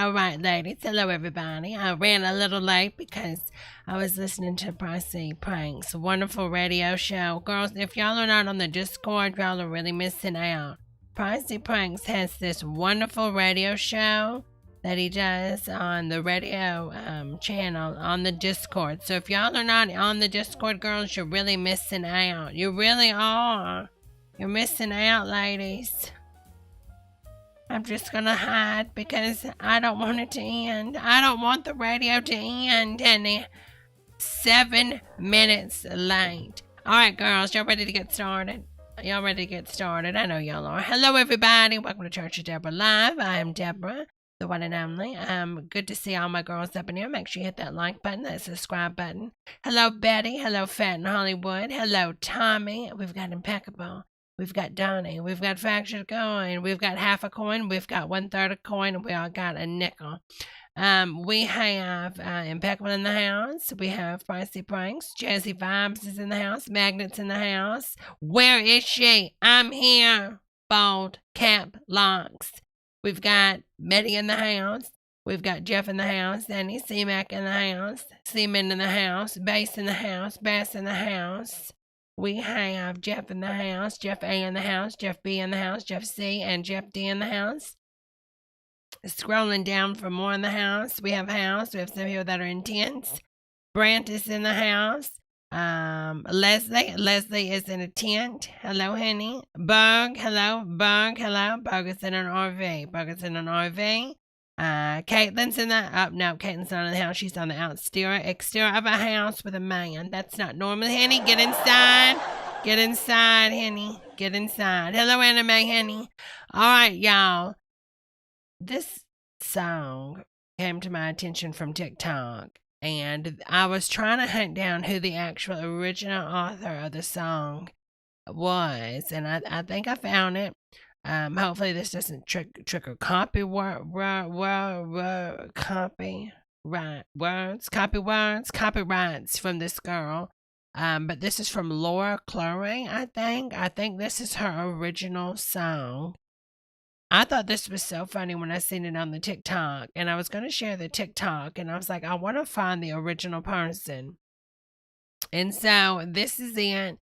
All right, ladies. Hello, everybody. I ran a little late because I was listening to Pricey Pranks, a wonderful radio show. Girls, if y'all are not on the Discord, y'all are really missing out. Pricey Pranks has this wonderful radio show that he does on the radio channel on the Discord. So if y'all are not on the Discord, girls, you're really missing out. You really are. You're missing out, ladies. I'm just gonna hide because I don't want it to end. I don't want the radio to end any 7 minutes late. Alright, girls, y'all ready to get started? Y'all ready to get started? I know y'all are. Hello, everybody. Welcome to Church of Debra Live. I am Debra, the one and only. Good to see all my girls up in here. Make sure you hit that like button, that subscribe button. Hello, Betty. Hello, Fat in Hollywood. Hello, Tommy. We've got Impeccable. We've got Donnie. We've got Fractured Coin. We've got half a coin. We've got 1/3 a coin. And we all got a nickel. We have Impeccable in the house. We have Pricey Pranks. Jazzy Vibes is in the house. Magnets in the house. Where is she? I'm here. Bold Cap Locks. We've got Betty in the house. We've got Jeff in the house, Danny, C-Mac in the house, Seaman in the house, Bass in the house, Bass in the house. We have Jeff in the house, Jeff A in the house, Jeff B in the house, Jeff C, and Jeff D in the house. Scrolling down for more in the house. We have some people that are intense. Brant is in the house. Leslie is in a tent. Hello, honey. Bug, hello. Bug is in an RV. Caitlin's in the, no, Caitlin's not in the house. She's on the exterior of a house with a man. That's not normal, honey. Get inside, honey. Get inside. Hello, Anime, honey. All right, y'all. This song came to my attention from TikTok, and I was trying to hunt down who the actual original author of the song was, and I think I found it. Hopefully this doesn't trigger copyrights from this girl. But this is from Laura Clory, I think. I think this is her original song. I thought this was so funny when I seen it on the TikTok, and I was going to share the TikTok, and I was like, I want to find the original person. And so this is it.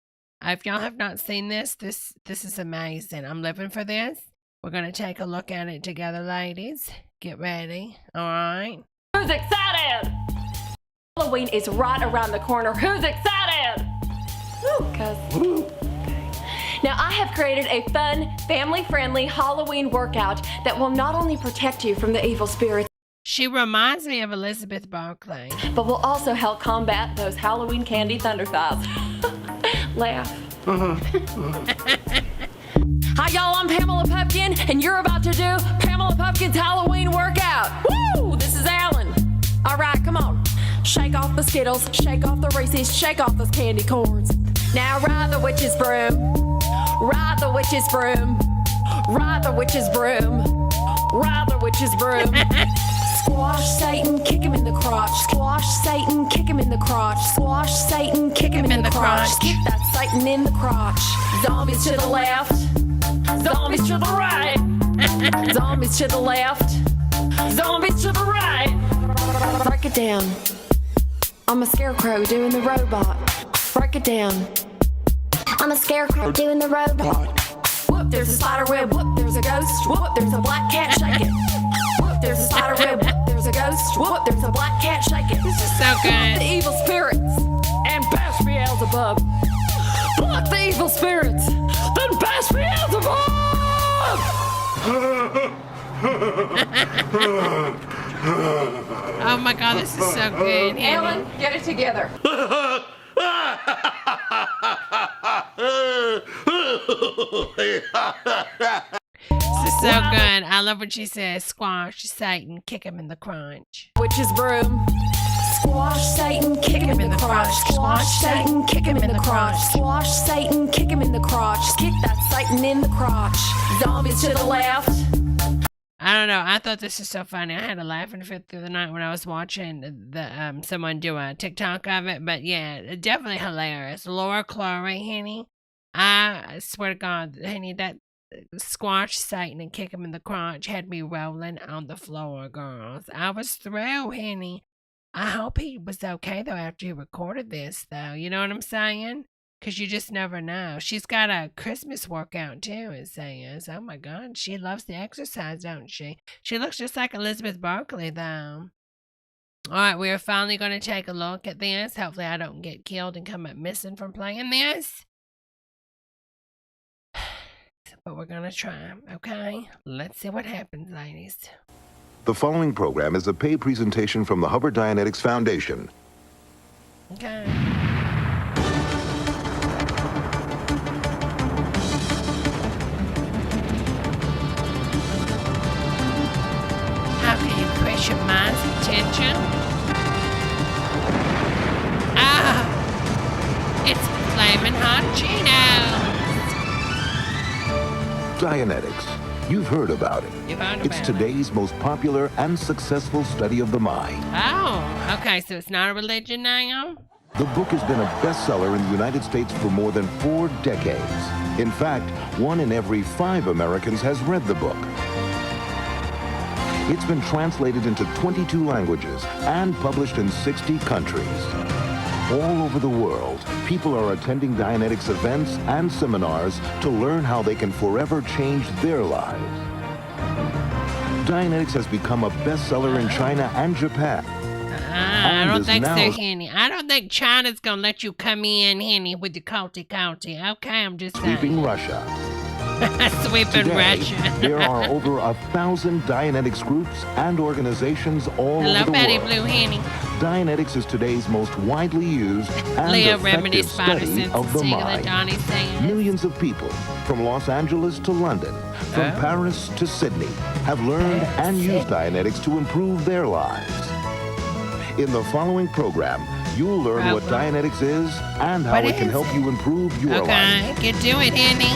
If y'all have not seen this is amazing. I'm living for this. We're going to take a look at it together, ladies. Get ready. All right. Who's excited? Halloween is right around the corner. Who's excited? Woo, Now, I have created a fun, family-friendly Halloween workout that will not only protect you from the evil spirits, she reminds me of Elizabeth Barkley, but will also help combat those Halloween candy thunder thighs. Laugh. Hi, y'all, I'm Pamela Pupkin, and you're about to do Pamela Pupkin's Halloween workout. Woo! This is Alan. All right, come on. Shake off the Skittles, shake off the Reese's, shake off those candy corns. Now ride the witch's broom. Ride the witch's broom. Ride the witch's broom. Ride the witch's broom. Squash Satan, kick him in the crotch. Squash Satan, kick him in the crotch. Squash Satan, kick him in the crotch. Kick that Satan in the crotch. Zombies to the left. Zombies to the right. Zombies to the left. Zombies to the right. Break it down. I'm a scarecrow doing the robot. Break it down. I'm a scarecrow doing the robot. Whoop, there's a spider web. Whoop, there's a ghost. Whoop, there's a black cat. Shake it. Whoop, there's a spider web. Whoop, there's a ghost. Whoop, there's a black cat. Shake it. This is so good. The evil spirits and bash Beelzebub. Block the evil spirits, then bash Beelzebub. Oh my God, this is so good. Alan, get it together. This is so good. I love when she says, squash Satan, kick him in the crotch. Witch's broom. Squash Satan, kick him in the crotch. Squash Satan, kick him in the crotch. Squash Satan, kick him in the crotch. Kick that Satan in the crotch. Zombies to the left. I don't know. I thought this was so funny. I had a laughing fit through the night when I was watching the someone do a TikTok of it. But yeah, definitely hilarious. Laura Clory, honey. I swear to God, honey, that squash Satan and kick him in the crotch had me rolling on the floor, girls. I was through, honey. I hope he was okay, though, after he recorded this, though. You know what I'm saying? Because you just never know. She's got a Christmas workout, too, it says. Oh, my God. She loves the exercise, don't she? She looks just like Elizabeth Barkley, though. All right, we are finally going to take a look at this. Hopefully I don't get killed and come up missing from playing this. But we're going to try, okay? Let's see what happens, ladies. The following program is a paid presentation from the Hubbard Dianetics Foundation. Okay. How can you press your mind's attention? Ah! It's Flamin' Hot Cheetos! Dianetics. You've heard about it. It's today's most popular and successful study of the mind. Oh, okay, so it's not a religion now? The book has been a bestseller in the United States for more than 4 decades. In fact, 1 in every 5 Americans has read the book. It's been translated into 22 languages and published in 60 countries. All over the world, people are attending Dianetics events and seminars to learn how they can forever change their lives. Dianetics has become a bestseller in China and Japan. I don't think so, Henny. I don't think China's gonna let you come in, Henny, with the culty. Okay, I'm just saying. Sweeping Russia. Sweeping Today, Russia. there are over 1,000 Dianetics groups and organizations all Hello, over the Betty world. Blue Henny. Dianetics is today's most widely used and Leah effective Remedy Spider study of the Sensitive mind. Donnie Sanders. Millions of people, from Los Angeles to London, from Paris to Sydney, have learned and used Dianetics to improve their lives. In the following program, you'll learn what Dianetics is and how it can help you improve your life. Okay, get to it, Henny.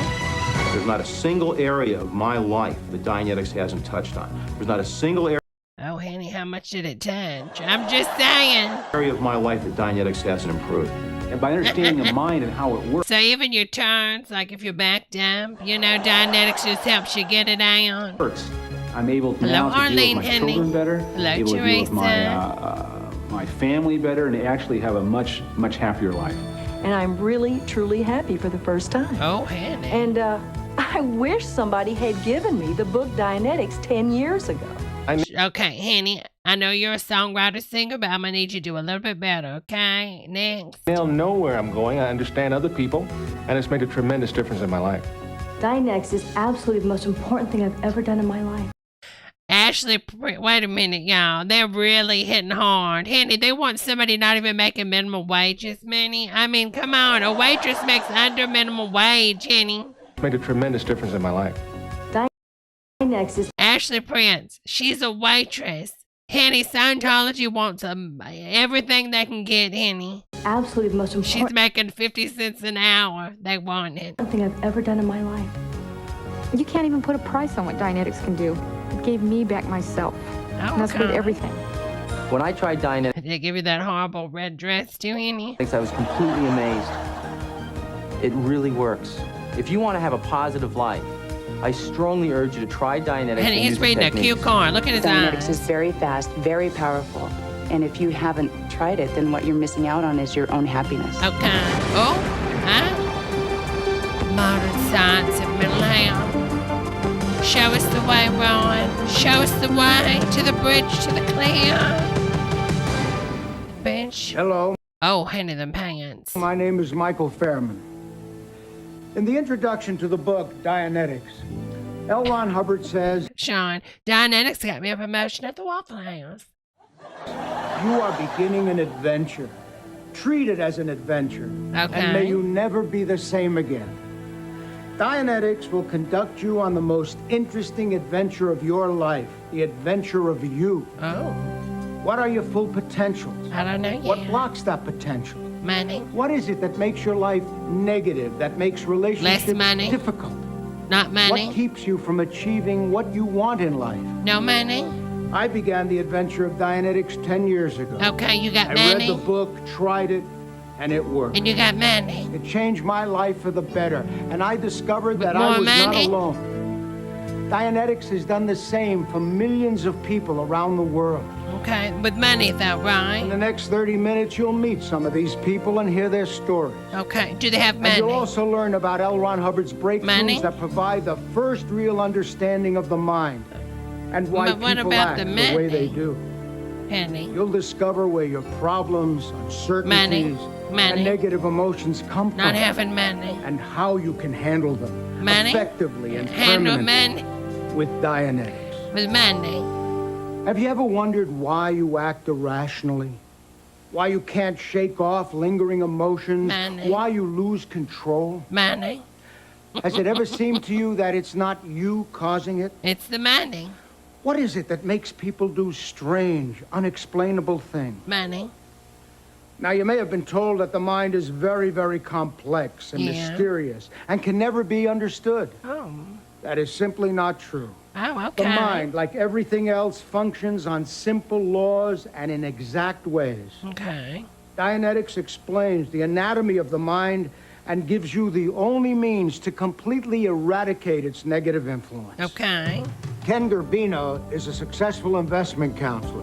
There's not a single area of my life that Dianetics hasn't touched on. There's not a single Oh, Henny, how much did it touch? I'm just saying. area of my life that Dianetics hasn't improved. And by understanding the mind and how it works, So even your turns, like if you're backed up, you know, Dianetics just helps you get it down. I'm able Hello, now to deal Arlene with my Henny. children better, Hello, able to deal with Teresa. my family better, and actually have a much happier life. And I'm really, truly happy for the first time. Oh, Henny. And I wish somebody had given me the book Dianetics 10 years ago. Okay, Henny, I know you're a songwriter, singer, but I'm going to need you to do a little bit better, okay? Next. They'll know where I'm going. I understand other people, and it's made a tremendous difference in my life. Dianetics is absolutely the most important thing I've ever done in my life. Ashley, wait a minute, y'all. They're really hitting hard. Henny, they want somebody not even making minimum wages, Minnie. I mean, come on. A waitress makes under minimum wage, Henny. It's made a tremendous difference in my life. Dianetics is Ashley Prince, she's a waitress. Henny, Scientology wants everything they can get, Henny. absolutely the most She's important making 50 cents an hour. They want it. thing I've ever done in my life. You can't even put a price on what Dianetics can do. It gave me back myself. And that's with everything. When I tried Dianetics, Did they give you that horrible red dress too, Henny? I was completely amazed. It really works. If you want to have a positive life, I strongly urge you to try Dianetics. And he's reading a cue card. Look at his Dianetics is eyes. very fast, very powerful. And if you haven't tried it, then what you're missing out on is your own happiness. Okay. Oh, huh? Modern science and mental health. Show us the way, Ron. Show us the way to the bridge, to the clear. Bench. Hello. Oh, Henny them pants. My name is Michael Fairman. In the introduction to the book, Dianetics, L. Ron Hubbard says, Sean, Dianetics got me a promotion at the Waffle House. you are beginning an adventure. Treat it as an adventure. Okay. And may you never be the same again. Dianetics will conduct you on the most interesting adventure of your life, the adventure of you. Oh. What are your full potentials? I don't know yet. What blocks that potential? Money. What is it that makes your life negative, that makes relationships money. difficult? Not money. What keeps you from achieving what you want in life? No money. I began the adventure of Dianetics 10 years ago. Okay, you got I money. read the book, tried it, and it worked. And you got money. It changed my life for the better, and I discovered that more I was money? not alone. Dianetics has done the same for millions of people around the world. Okay, with money though, In right? the next 30 minutes, you'll meet some of these people and hear their stories. Okay, do they have And money? you'll also learn about L. Ron Hubbard's breakthroughs Money? that provide the first real understanding of the mind and why But what people about act the the way they money? do. Henny. You'll discover where your problems, uncertainties, Money. and negative emotions come from. Not having money. And how you can handle them Money? effectively and Handle permanently money with Dianetics. with money. Have you ever wondered why you act irrationally? Why you can't shake off lingering emotions? Money. Why you lose control? Money. Has it ever seemed to you that it's not you causing it? It's the money. What is it that makes people do strange, unexplainable things? Money. Now, you may have been told that the mind is very, very complex and Yeah. mysterious and can never be understood. Oh. That is simply not true. Oh, okay. The mind, like everything else, functions on simple laws and in exact ways. Okay. Dianetics explains the anatomy of the mind and gives you the only means to completely eradicate its negative influence. Okay. Ken Gerbino is a successful investment counselor,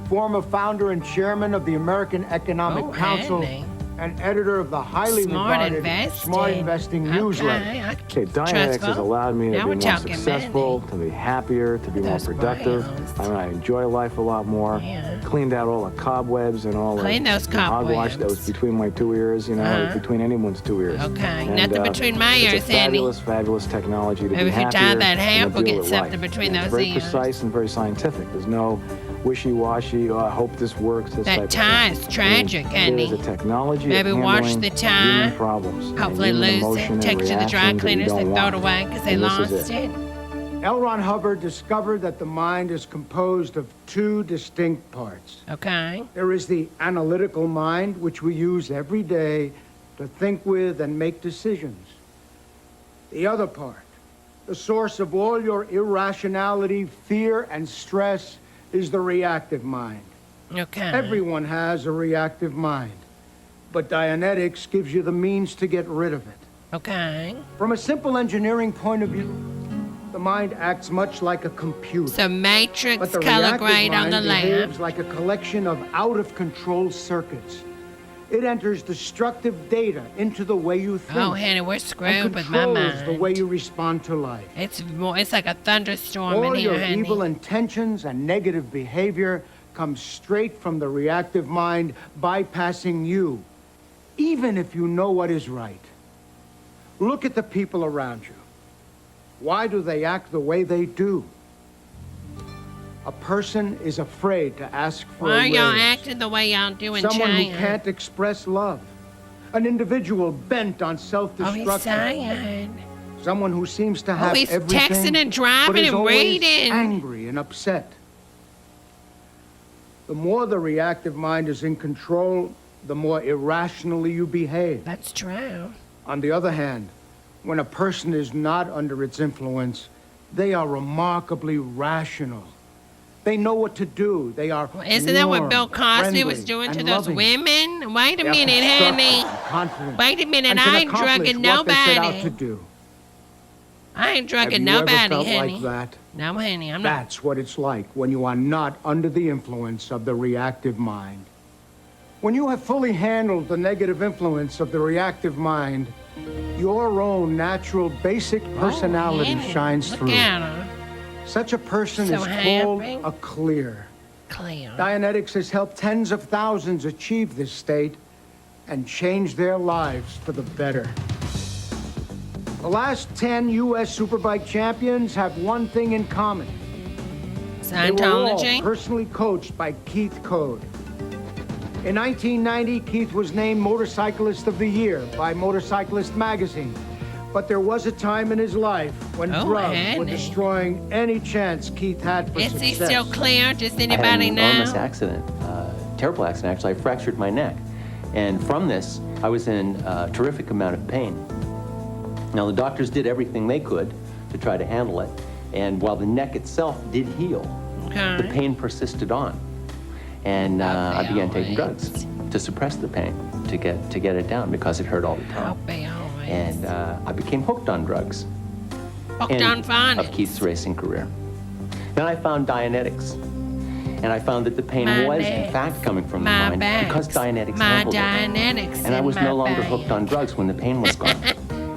former founder and chairman of the American Economic Council, Andy. and editor of the highly regarded Smart Investing newsletter. Okay, Dianetics has allowed me to be more successful, to be happier, to be more productive. I enjoy life a lot more. Cleaned out all the cobwebs and all those the hogwash that was between my two ears, between anyone's two ears. Okay, And, nothing between my ears, It's a fabulous, fabulous technology to Maybe be if you happier tie that and half, to we'll deal get with something life. between It's those very ears. precise and very scientific. There's no wishy-washy, I hope this works, this type That of tie thing. is tragic, It is Andy. a technology Maybe of wash handling the tie, human problems. and hopefully human lose emotion it, take it to and the dry reactions that we cleaners, they don't throw it want. away because they And this lost is it. L. Ron Hubbard discovered that the mind is composed of two distinct parts. Okay. There is the analytical mind, which we use every day to think with and make decisions. The other part, the source of all your irrationality, fear, and stress, is the reactive mind. Okay. Everyone has a reactive mind, but Dianetics gives you the means to get rid of it. Okay. From a simple engineering point of view, the mind acts much like a computer. So matrix But the color reactive grade on mind the behaves lamp. like a collection of out-of-control circuits. It enters destructive data into the way you think. Oh, honey, we're and screwed with my controls the mind. way you respond to life. It's like a thunderstorm All in here, your honey. evil intentions and negative behavior come straight from the reactive mind, bypassing you, even if you know what is right. Look at the people around you. Why do they act the way they do? A person is afraid to ask for Why a are y'all raise. acting the way y'all do in Someone China? who can't express love. An individual bent on Oh, he's self-destruction. saying. Someone who seems to have he's everything, texting and but driving is and always reading. angry and upset. The more the reactive mind is in control, the more irrationally you behave. That's true. On the other hand, when a person is not under its influence, they are remarkably rational. They know what to do. They are Isn't that what warm, Bill Cosby was friendly, doing to and those loving. women? Wait a They are minute, constructive honey. and confident, Wait a minute, and I can ain't accomplish drugging what they set out nobody. to do. I ain't drugging Have you nobody, ever felt honey. like that? No, honey, I'm not. That's what it's like when you are not under the influence of the reactive mind. When you have fully handled the negative influence of the reactive mind, your own natural basic personality honey, shines look through. at her. Such a person So is called happy. a clear. Clear. Dianetics has helped tens of thousands achieve this state and change their lives for the better. The last 10 U.S. Superbike champions have one thing in common. They were all Scientology. personally coached by Keith Code. In 1990, Keith was named Motorcyclist of the Year by Motorcyclist magazine. But there was a time in his life when drugs were honey. destroying any chance Keith had for Is success. he still clear? Does I had anybody an know? enormous accident, terrible accident actually. I fractured my neck. And from this, I was in a terrific amount of pain. Now, the doctors did everything they could to try to handle it. And while the neck itself did heal, Okay. the pain persisted on. And I began taking drugs to suppress the pain, to get it down, because it hurt all the time. And I became hooked on drugs. Hooked End on finance. of Keith's racing career. Then I found Dianetics. And I found that the pain My was, legs, in fact, coming from the my mind backs, because Dianetics my handled it. Dianetics And I in was my no longer back. hooked on drugs when the pain was gone.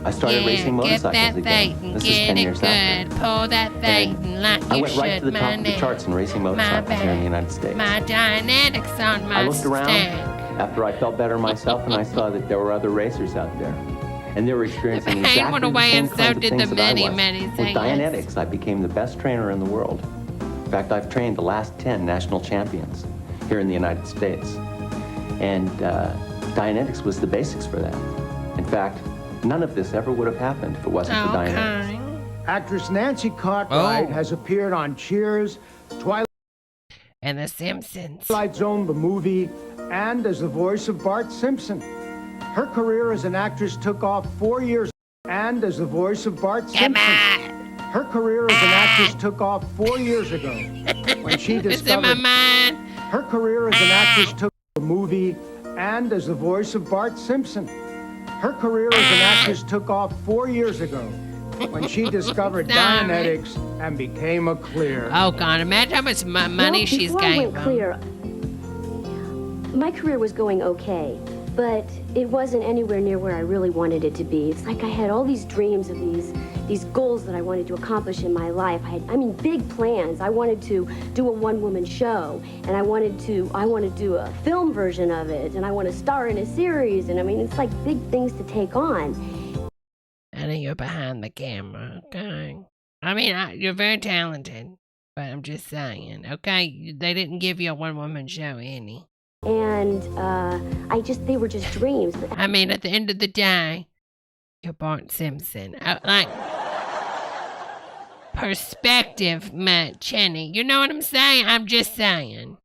I started racing Get motorcycles that again. Thetan, This is get 10 it years good. after. Pull that Thetan like I you went right should, to the top my of the neck. charts in racing motorcycles here in the United States. My Dianetics on my I looked around stack. after I felt better myself, and I saw that there were other racers out there. And they were experiencing The pain exactly went the away same and so kinds of did the things that I many, was. many With things. Dianetics, I became the best trainer in the world. In fact, I've trained the last 10 national champions here in the United States. And Dianetics was the basics for that. In fact, none of this ever would have happened if it wasn't for Dianetics. Actress Nancy Cartwright has appeared on Cheers, Twilight and The Simpsons, Zone, the movie, and as the voice of Bart Simpson. Her career as an actress took off 4 years, and as the voice of Bart Simpson. Her career as an actress took off 4 years ago when she It's in my discovered. mind. Her career as an actress took the movie, and as the voice of Bart Simpson. Her career as an actress took off 4 years ago when she discovered Dianetics and became a clear. Oh, God, imagine how much money she's gaining. Before I went clear, my career was going okay, but it wasn't anywhere near where I really wanted it to be. It's like I had all these dreams of these goals that I wanted to accomplish in my life. I had big plans. I wanted to do a one-woman show, and I wanted to do a film version of it, and I want to star in a series, and it's like big things to take on. I know you're behind the camera, okay? You're very talented, but I'm just saying, okay? They didn't give you a one-woman show, Annie. And they were just dreams. At the end of the day, you're Bart Simpson. Perspective, Chenny. You know what I'm saying? I'm just saying.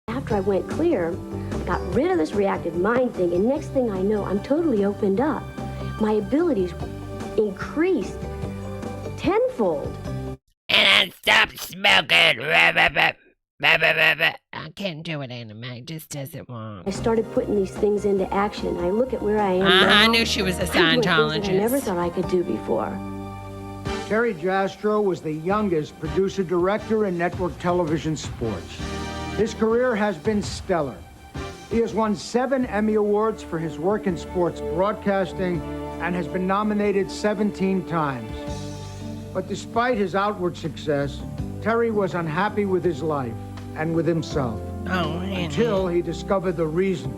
After I went clear, I got rid of this reactive mind thing, and next thing I know, I'm totally opened up. My abilities increased tenfold. And I stopped smoking. I can't do it, Anime. It just doesn't work. I started putting these things into action. I look at where I am now. I knew she was a Scientologist. I'm doing things that I never thought I could do before. Terry Jastrow was the youngest producer-director in network television sports. His career has been stellar. He has won 7 Emmy Awards for his work in sports broadcasting and has been nominated 17 times. But despite his outward success, Terry was unhappy with his life and with himself. Oh, until he discovered the reason,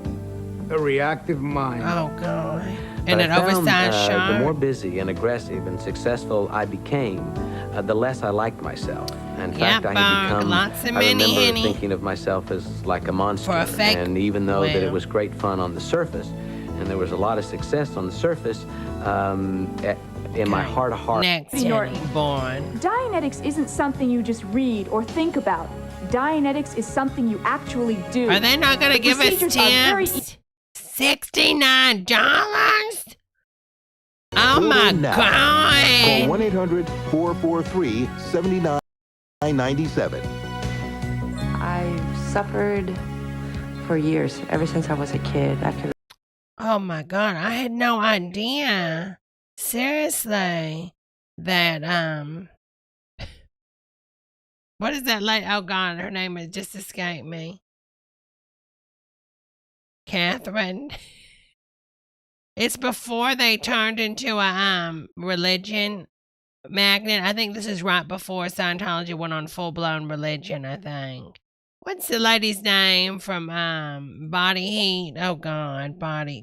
the reactive mind. Oh, God. And an oversized shirt. The more busy and aggressive and successful I became, the less I liked myself. In fact, I had become, I remember thinking of myself as like a monster. And even though that it was great fun on the surface, and there was a lot of success on the surface, in my heart of hearts. Next, born. Dianetics isn't something you just read or think about. Dianetics is something you actually do. Are they not going to give us tips? $69? Oh, my God. Call 1-800-443-7997. I've suffered for years, ever since I was a kid. Oh, my God. I had no idea. Seriously. That, what is that lady? Oh, God, her name has just escaped me. Catherine. It's before they turned into a religion magnet. I think this is right before Scientology went on full-blown religion, I think. What's the lady's name from Body Heat? Oh, God,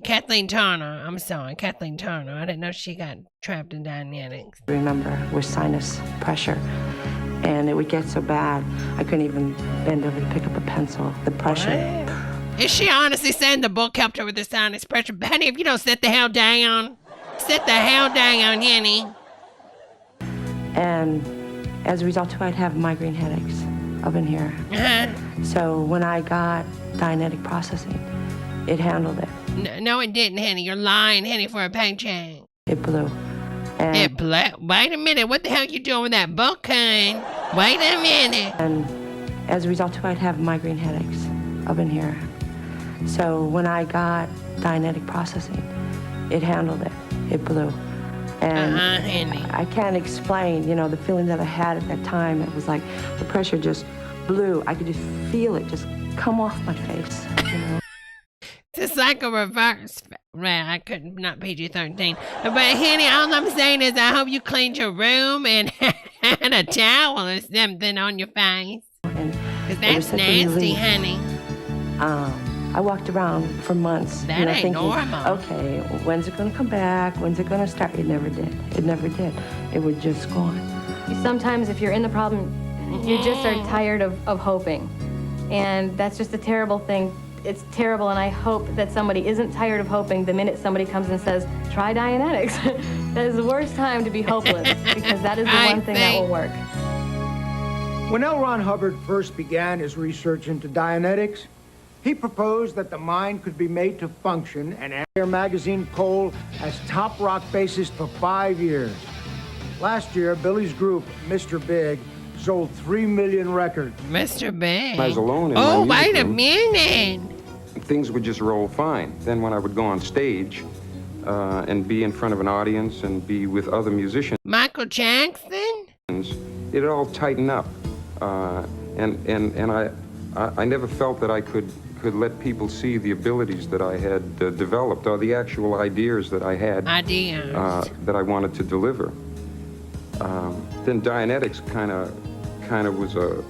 Kathleen Turner. I'm sorry, Kathleen Turner. I didn't know she got trapped in Dianetics. Remember, with sinus pressure, and it would get so bad, I couldn't even bend over to pick up a pencil. The pressure. What? Is she honestly saying the book helped her with the sinus pressure? Honey, if you don't sit the hell down, honey. And as a result, I'd have migraine headaches up in here. So when I got Dianetic processing, it handled it. No, it didn't, honey. You're lying, honey, for a paycheck. It blew. It blew? Wait a minute. What the hell you doing with that book, hon? Wait a minute. And as a result, I'd have migraine headaches up in here. So when I got Dianetic processing, it handled it. It blew. And I can't explain, the feeling that I had at that time. It was like the pressure just blew. I could just feel it just come off my face, Just like a reverse. Right, I couldn't, not PG-13. But, honey, all I'm saying is I hope you cleaned your room and had a towel or something on your face. Because that's nasty, honey. I walked around for months, that ain't thinking, normal. Okay, when's it going to come back? When's it going to start? It never did. It never did. It would just go on. Sometimes if you're in the problem, you just are tired of hoping. And that's just a terrible thing. It's terrible, and I hope that somebody isn't tired of hoping the minute somebody comes and says, try Dianetics. That is the worst time to be hopeless, because that is the one thing that will work. When L. Ron Hubbard first began his research into Dianetics, he proposed that the mind could be made to function, and Air magazine polled as top rock bassist for 5 years. Last year, Billy's group, Mr. Big, sold 3 million records. Mr. Big? I was alone in my wait a minute. Things would just roll fine. Then when I would go on stage, and be in front of an audience and be with other musicians. Michael Jackson? It all tightened up. And I never felt that I could let people see the abilities that I had developed, or the actual ideas that I had that I wanted to deliver. Then Dianetics kind of was a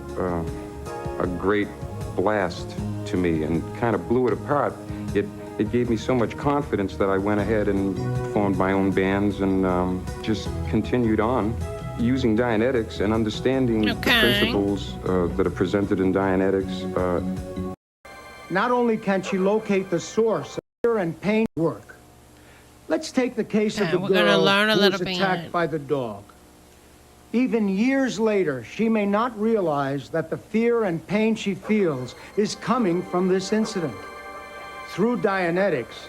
great blast to me and kind of blew it apart. It gave me so much confidence that I went ahead and formed my own bands and just continued on using Dianetics and understanding the principles that are presented in Dianetics. Not only can she locate the source of fear and pain work. Let's take the case of the girl who was attacked by the dog. Even years later, she may not realize that the fear and pain she feels is coming from this incident. Through Dianetics,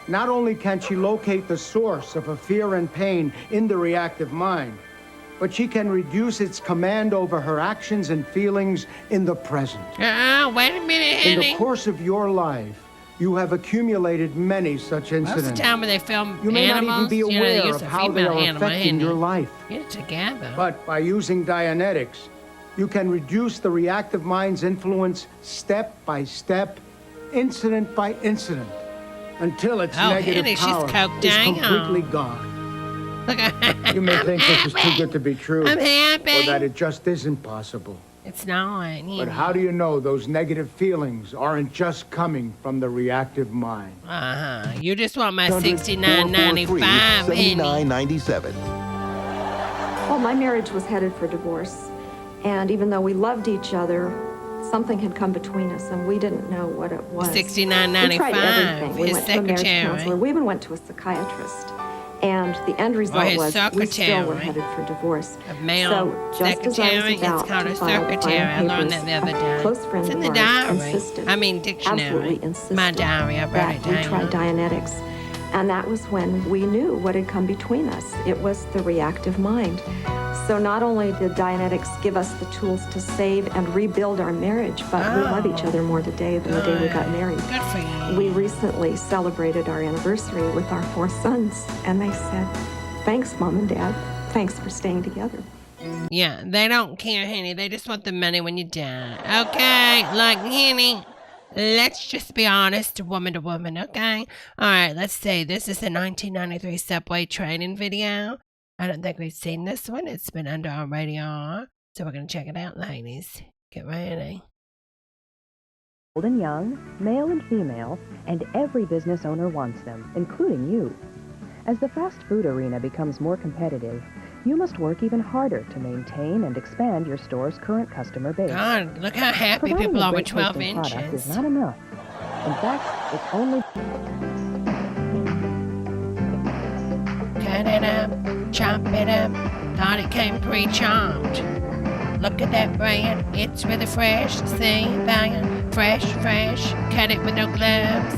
not only can she locate the source of a fear and pain in the reactive mind, but she can reduce its command over her actions and feelings in the present. Wait a minute, honey. In the course of your life, you have accumulated many such incidents. Most of the time when they film you may animals, not even be aware of how they are affecting your life. Get it together. But by using Dianetics, you can reduce the reactive mind's influence step by step, incident by incident, until its negative power is completely gone. You may think this is too good to be true. I'm happy. Or that it just isn't possible. It's not. But how do you know those negative feelings aren't just coming from the reactive mind? You just want my $69.95. $79.97. Well, my marriage was headed for divorce. And even though we loved each other, something had come between us, and we didn't know what it was. $69.95. We tried everything. We went to a marriage counselor. We even went to a psychiatrist. And the end result was we still were headed for divorce. So just as I was about to file the final papers, a close friend of mine insisted, absolutely insisted, that we try Dianetics. And that was when we knew what had come between us. It was the reactive mind. So not only did Dianetics give us the tools to save and rebuild our marriage, but we love each other more today than the day we got married. Good for you. We recently celebrated our anniversary with our 4 sons, and they said, "Thanks, Mom and Dad. Thanks for staying together." Yeah, they don't care, honey. They just want the money when you die. Okay, like, honey, let's just be honest, woman to woman, okay? All right, let's see. This is the 1993 subway training video. I don't think we've seen this one. It's been under our radar. So we're going to check it out, ladies. Get ready. Old and young, male and female, and every business owner wants them, including you. As the fast food arena becomes more competitive, you must work even harder to maintain and expand your store's current customer base. God, look how happy people are with 12 inches. Product is not enough. In fact, it's only... Cut it up, chop it up. Thought it came pre-chopped. Look at that bread. It's really fresh. See, Valiant? Fresh. Cut it with no gloves.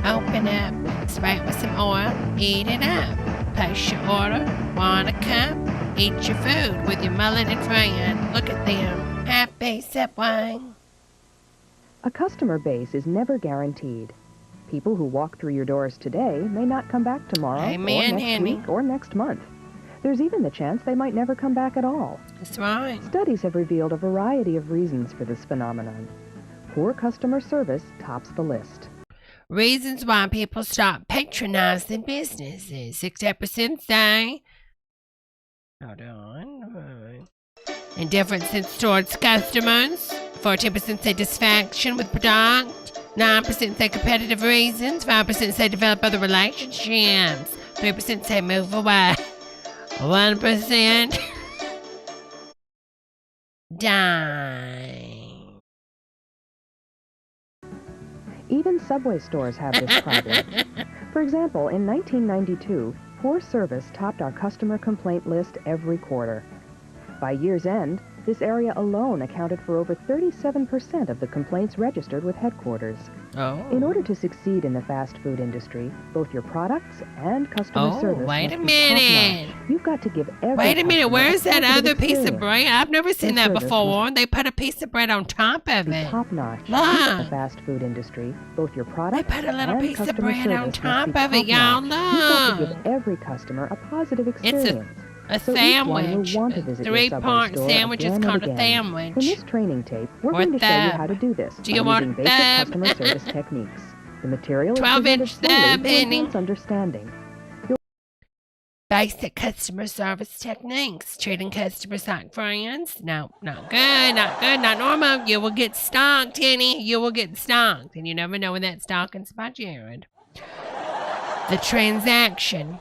Open up. Spray it with some oil. Eat it up. Place your order. Want a cup? Eat your food with your mullet and friend. Look at them. Happy Subway. A customer base is never guaranteed. People who walk through your doors today may not come back tomorrow, or next week, or next month. There's even the chance they might never come back at all. That's right. Studies have revealed a variety of reasons for this phenomenon. Poor customer service tops the list. Reasons why people stop patronizing businesses. 68% say... Hold on. Indifference towards customers. 14% say dissatisfaction with product. 9% say competitive reasons. 5% say develop other relationships. 3% say move away. 1% die. Even Subway stores have this problem. For example, in 1992, poor service topped our customer complaint list every quarter. By year's end, this area alone accounted for over 37% of the complaints registered with headquarters. In order to succeed in the fast food industry, both your products and customer service wait a must be minute. top-notch. You've got to give every Wait a minute, customer where's that positive other piece of experience. bread? I've never seen Their that service before. They put a piece of bread on top of it. Top-notch. In Look. the fast food industry, both your products They put a little and piece of customer bread on service top must be of it, y'all. top-notch. You've got to Look. give every customer a positive experience. A So each one will sandwich. want to visit your Three-part Subway store sandwich is again and called a again. sandwich. In this training tape, we're Or going to show you thumb. how to do this Do you by want using basic thumb? customer service techniques. The material is 12-inch presented slowly thumb, to honey. enhance understanding. Basic customer service techniques. Treating customers like friends. No, not good, not good, not normal. You will get stalked, honey. You will get stalked. And you never know when that stalking's by Jared. The transaction.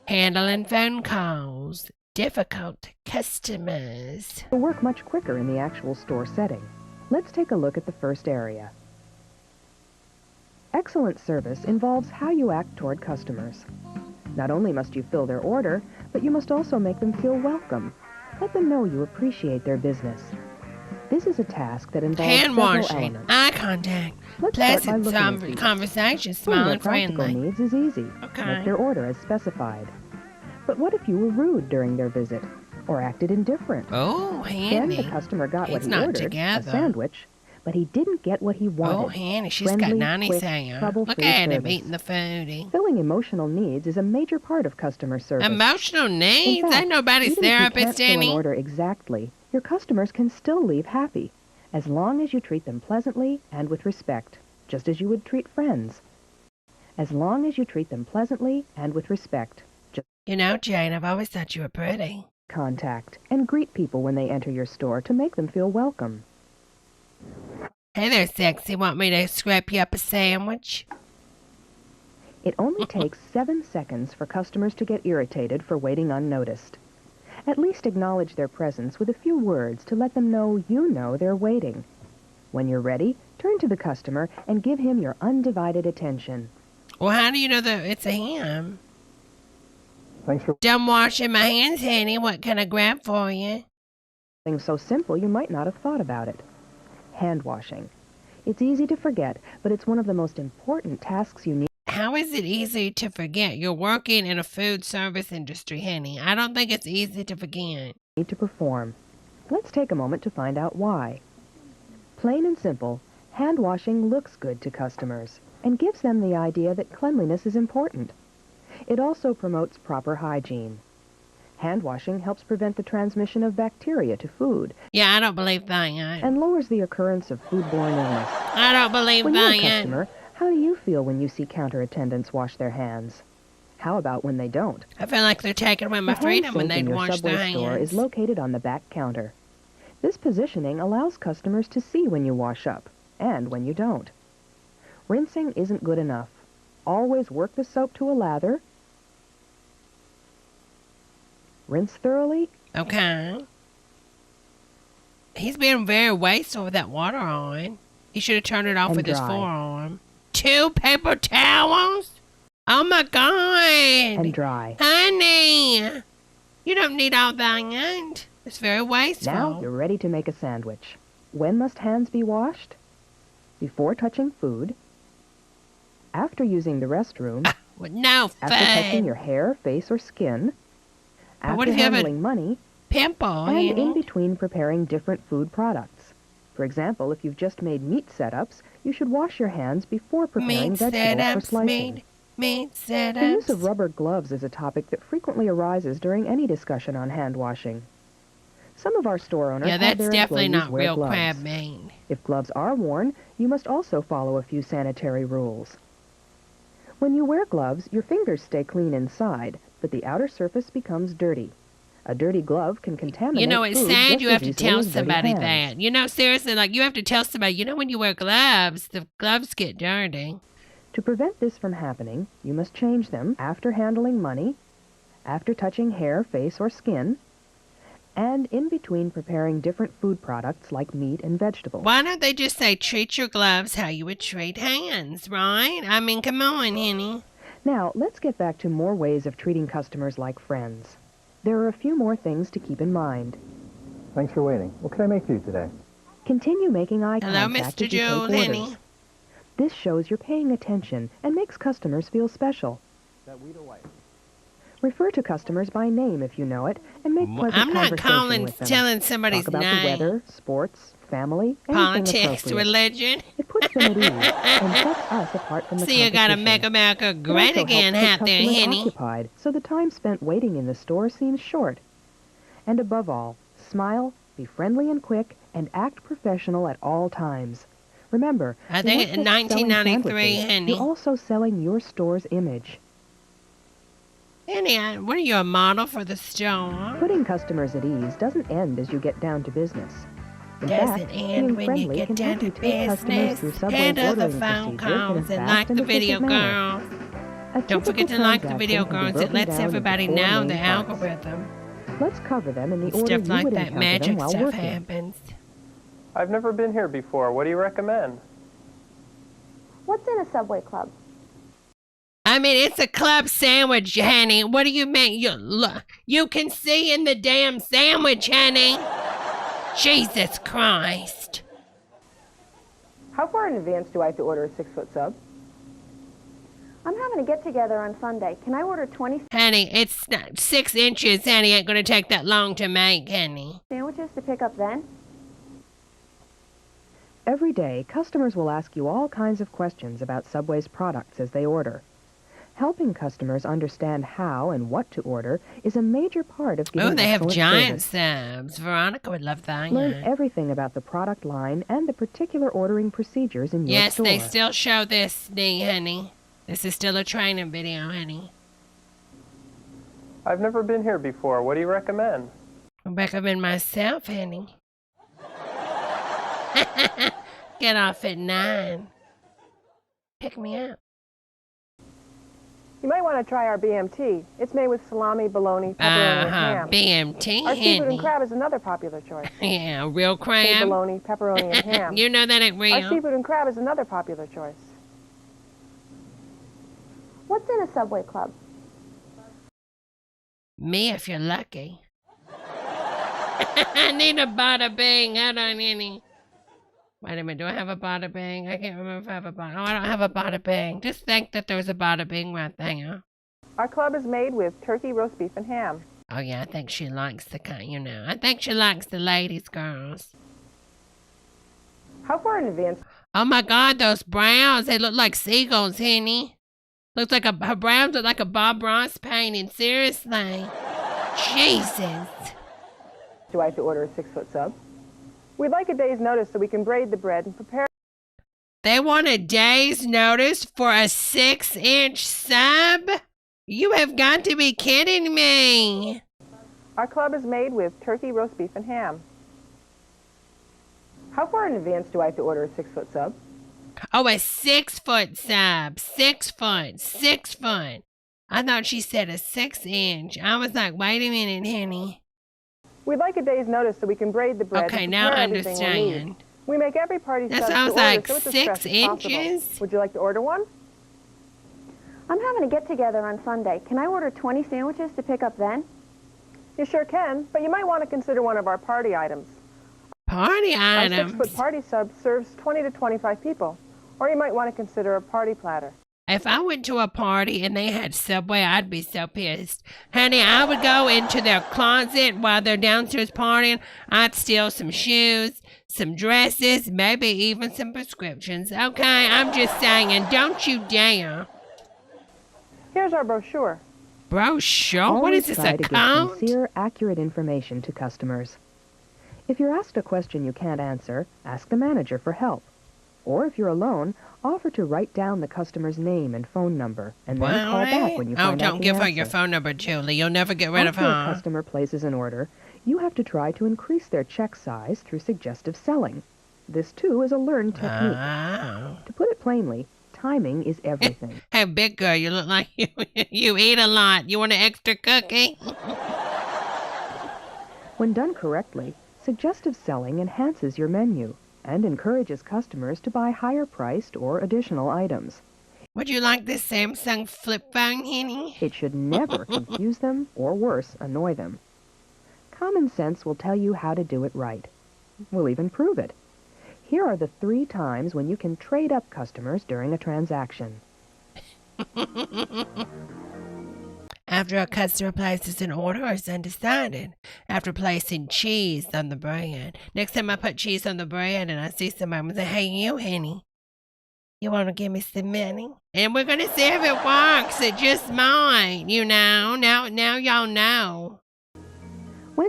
Handling phone calls. Difficult customers. Will work much quicker in the actual store setting. Let's take a look at the first area. Excellent service involves how you act toward customers. Not only must you fill their order, but you must also make them feel welcome. Let them know you appreciate their business. This is a task that involves Hand several washing. elements. Eye contact. Let's start by Pleasant looking at these. conversation. Filling Smiling their practical friendly. needs is easy. Okay. Make their order as specified. But what if you were rude during their visit or acted indifferent? Oh, handy. Then the customer got what It's he not ordered, together. a sandwich, but he didn't get what he wanted. Oh, Hanny, she's got Friendly, 90 quick, saying. trouble-free Look at him service. eating the foodie. Filling emotional needs is a major part of customer service. Emotional needs? In fact, Ain't nobody's even if you therapist, can't fill an Danny. order exactly, your customers can still leave happy, as long as you treat them pleasantly and with respect, just as you would treat friends. As long as you treat them pleasantly and with respect. You know, Jane, I've always thought you were pretty. Contact and greet people when they enter your store to make them feel welcome. Hey there, sexy. Want me to scrape you up a sandwich? It only takes 7 seconds for customers to get irritated for waiting unnoticed. At least acknowledge their presence with a few words to let them know you know they're waiting. When you're ready, turn to the customer and give him your undivided attention. Well, how do you know that it's a him? Thanks for Done washing my hands, honey. What can I grab for you? something so simple you might not have thought about it. Hand washing. It's easy to forget, but it's one of the most important tasks you need. How is it easy to forget? You're working in a food service industry, honey. I don't think it's easy to forget. Need to perform. Let's take a moment to find out why. Plain and simple, hand washing looks good to customers and gives them the idea that cleanliness is important. It also promotes proper hygiene. Hand washing helps prevent the transmission of bacteria to food. Yeah, I don't believe that. And lowers the occurrence of foodborne illness. I don't believe When you're that. a customer, how do you feel when you see counter attendants wash their hands? How about when they don't? I feel like they're taking away my The hand freedom when sink they in your wash Subway their store hands. is located on the back counter. This positioning allows customers to see when you wash up and when you don't. Rinsing isn't good enough. Always work the soap to a lather. Rinse thoroughly. Okay. He's being very wasteful with that water on. He should have turned it off And with his dry. forearm. 2 paper towels? Oh my God. And dry. Honey, you don't need all that. It's very wasteful. Now you're ready to make a sandwich. When must hands be washed? Before touching food. After using the restroom. No After touching your hair, face, or skin. But what After if you have a handling money. pimple? And honey? in between preparing different food products. For example, if you've just made meat setups, you should wash your hands before preparing Meat vegetables for setups, slicing. meat setups. The use of rubber gloves is a topic that frequently arises during any discussion on hand washing. Some of our store owners Yeah, have that's their definitely employees not wear real gloves. crab meat. If gloves are worn, you must also follow a few sanitary rules. When you wear gloves, your fingers stay clean inside, but the outer surface becomes dirty. A dirty glove can contaminate You know, it's food sad just you as have to easily tell as dirty somebody hands. that. You know, seriously, like you have to tell somebody, you know, when you wear gloves, the gloves get dirty. To prevent this from happening, you must change them after handling money, after touching hair, face, or skin, and in between preparing different food products like meat and vegetables. Why don't they just say treat your gloves how you would treat hands, right? I mean, come on, honey. Now, let's get back to more ways of treating customers like friends. There are a few more things to keep in mind. Thanks for waiting. What can I make for you today? Continue making eye Hello, contact Mr. as you take Joel, orders. honey. This shows you're paying attention and makes customers feel special. That weed away. Refer to customers by name if you know it, and make pleasant I'm not conversation with them. telling somebody's Talk about name. the weather, sports, family, politics, religion. It puts them at ease and sets us apart from the See, you gotta make America great again out there, Henny. Occupied, so the time spent waiting in the store seems short. And above all, smile, be friendly and quick, and act professional at all times. Remember, I think in 1993, Henny. You're also selling your store's image. Henny, what are you, a model for the store? Putting customers at ease doesn't end as you get down to business. In Doesn't fact, end being when you friendly get can down help to you take customers business. through Subway's Handle the ordering phone procedure in a calls and fast like and the video efficient manner. girls. Don't forget to like the video girls. It lets everybody know the parts. algorithm. Let's cover them in the order Stuff you like would that encounter magic them while stuff working. happens. I've never been here before. What do you recommend? What's in a Subway club? I mean, it's a club sandwich, honey. What do you mean? You can see in the damn sandwich, honey. Jesus Christ. How far in advance do I have to order a 6-foot sub? I'm having a get-together on Sunday. Can I order 20 Honey, it's not 6 inches, honey. Ain't gonna take that long to make, honey. sandwiches to pick up then? Every day, customers will ask you all kinds of questions about Subway's products as they order. Helping customers understand how and what to order is a major part of giving they have excellent giant service. subs. Veronica would love that. Learn everything about the product line and the particular ordering procedures in your Yes, store. they still show this, honey. This is still a training video, honey. I've never been here before. What do you recommend? I recommend myself, honey. Get off at 9. Pick me up. You might want to try our BMT. It's made with salami, bologna, pepperoni, and ham. BMT, Our seafood honey. and crab is another popular choice. Yeah, real Made crab. bologna, pepperoni, and ham. You know that ain't real. Our seafood and crab is another popular choice. What's in a Subway club? Me, if you're lucky. I need a bada bing. Hold on, honey. Wait a minute, do I have a bada bing? I can't remember if I have a bada. Oh, I don't have a bada bing. Just think that there's a bada bing right there. Our club is made with turkey, roast beef, and ham. Oh yeah, I think she likes the kind, I think she likes the ladies, girls. How far in advance? Oh my God, those browns, they look like seagulls, honey. Looks like her browns look like a Bob Ross painting, seriously. Jesus. Do I have to order a 6-foot sub? We'd like a day's notice so we can braid the bread and prepare. They want a day's notice for a 6-inch sub? You have got to be kidding me. Our club is made with turkey, roast beef, and ham. How far in advance do I have to order a 6-foot sub? Oh, a 6-foot sub. 6 foot. 6 foot. I thought she said a 6-inch. I was like, wait a minute, honey. We'd like a day's notice so we can braid the bread. Okay, and now I prepare everything we'll need. understand. We make every party That's sub I was to order, like, so it's as 6 fresh as inches? possible. Would you like to order one? I'm having a get-together on Sunday. Can I order 20 sandwiches to pick up then? You sure can, but you might want to consider one of our party items. Party Our items? 6-foot party sub serves 20 to 25 people. Or you might want to consider a party platter. If I went to a party and they had Subway, I'd be so pissed. Honey, I would go into their closet while they're downstairs partying. I'd steal some shoes, some dresses, maybe even some prescriptions. Okay, I'm just saying, don't you dare. Here's our brochure. Brochure? What is this, Always a try to give count? sincere, accurate information to customers. If you're asked a question you can't answer, ask the manager for help. Or if you're alone, offer to write down the customer's name and phone number, and then call back when you find out don't the give her answer. your phone number, Julie. You'll never get rid of After a her. customer places an order, you have to try to increase their check size through suggestive selling. This, too, is a learned technique. Oh. To put it plainly, timing is everything. Hey, big girl, you look like you eat a lot. You want an extra cookie? When done correctly, suggestive selling enhances your menu and encourages customers to buy higher-priced or additional items. Would you like this Samsung flip phone, honey? It should never confuse them or, worse, annoy them. Common sense will tell you how to do it right. We'll even prove it. Here are the 3 times when you can trade up customers during a transaction. After a customer places an order or is undecided. After placing cheese on the bread. Next time I put cheese on the bread and I see somebody, I'm going to say, hey, you, honey, you want to give me some money? And we're going to see if it works. It just might, you know. Now y'all know.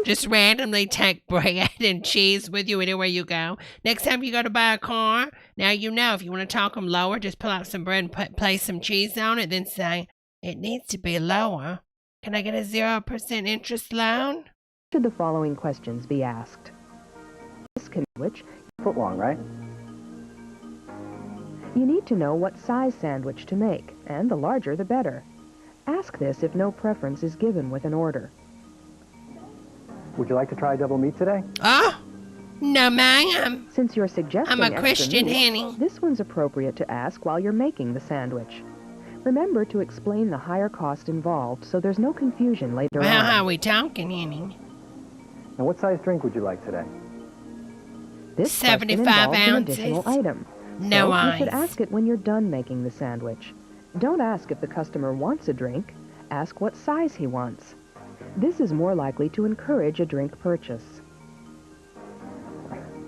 Just randomly take bread and cheese with you anywhere you go. Next time you go to buy a car, now you know. If you want to talk them lower, just pull out some bread and place some cheese on it. Then say, it needs to be lower. Can I get a 0% interest loan? Should the following questions be asked? This sandwich, foot long, right? You need to know what size sandwich to make, and the larger the better. Ask this if no preference is given with an order. Would you like to try double meat today? Oh, no, ma'am. Since you're suggesting I'm a Christian, honey. This one's appropriate to ask while you're making the sandwich. Remember to explain the higher cost involved so there's no confusion later on. How are we talking, honey? Now, what size drink would you like today? This 75 ounces. An additional item. No ice. You should ask it when you're done making the sandwich. Don't ask if the customer wants a drink. Ask what size he wants. This is more likely to encourage a drink purchase.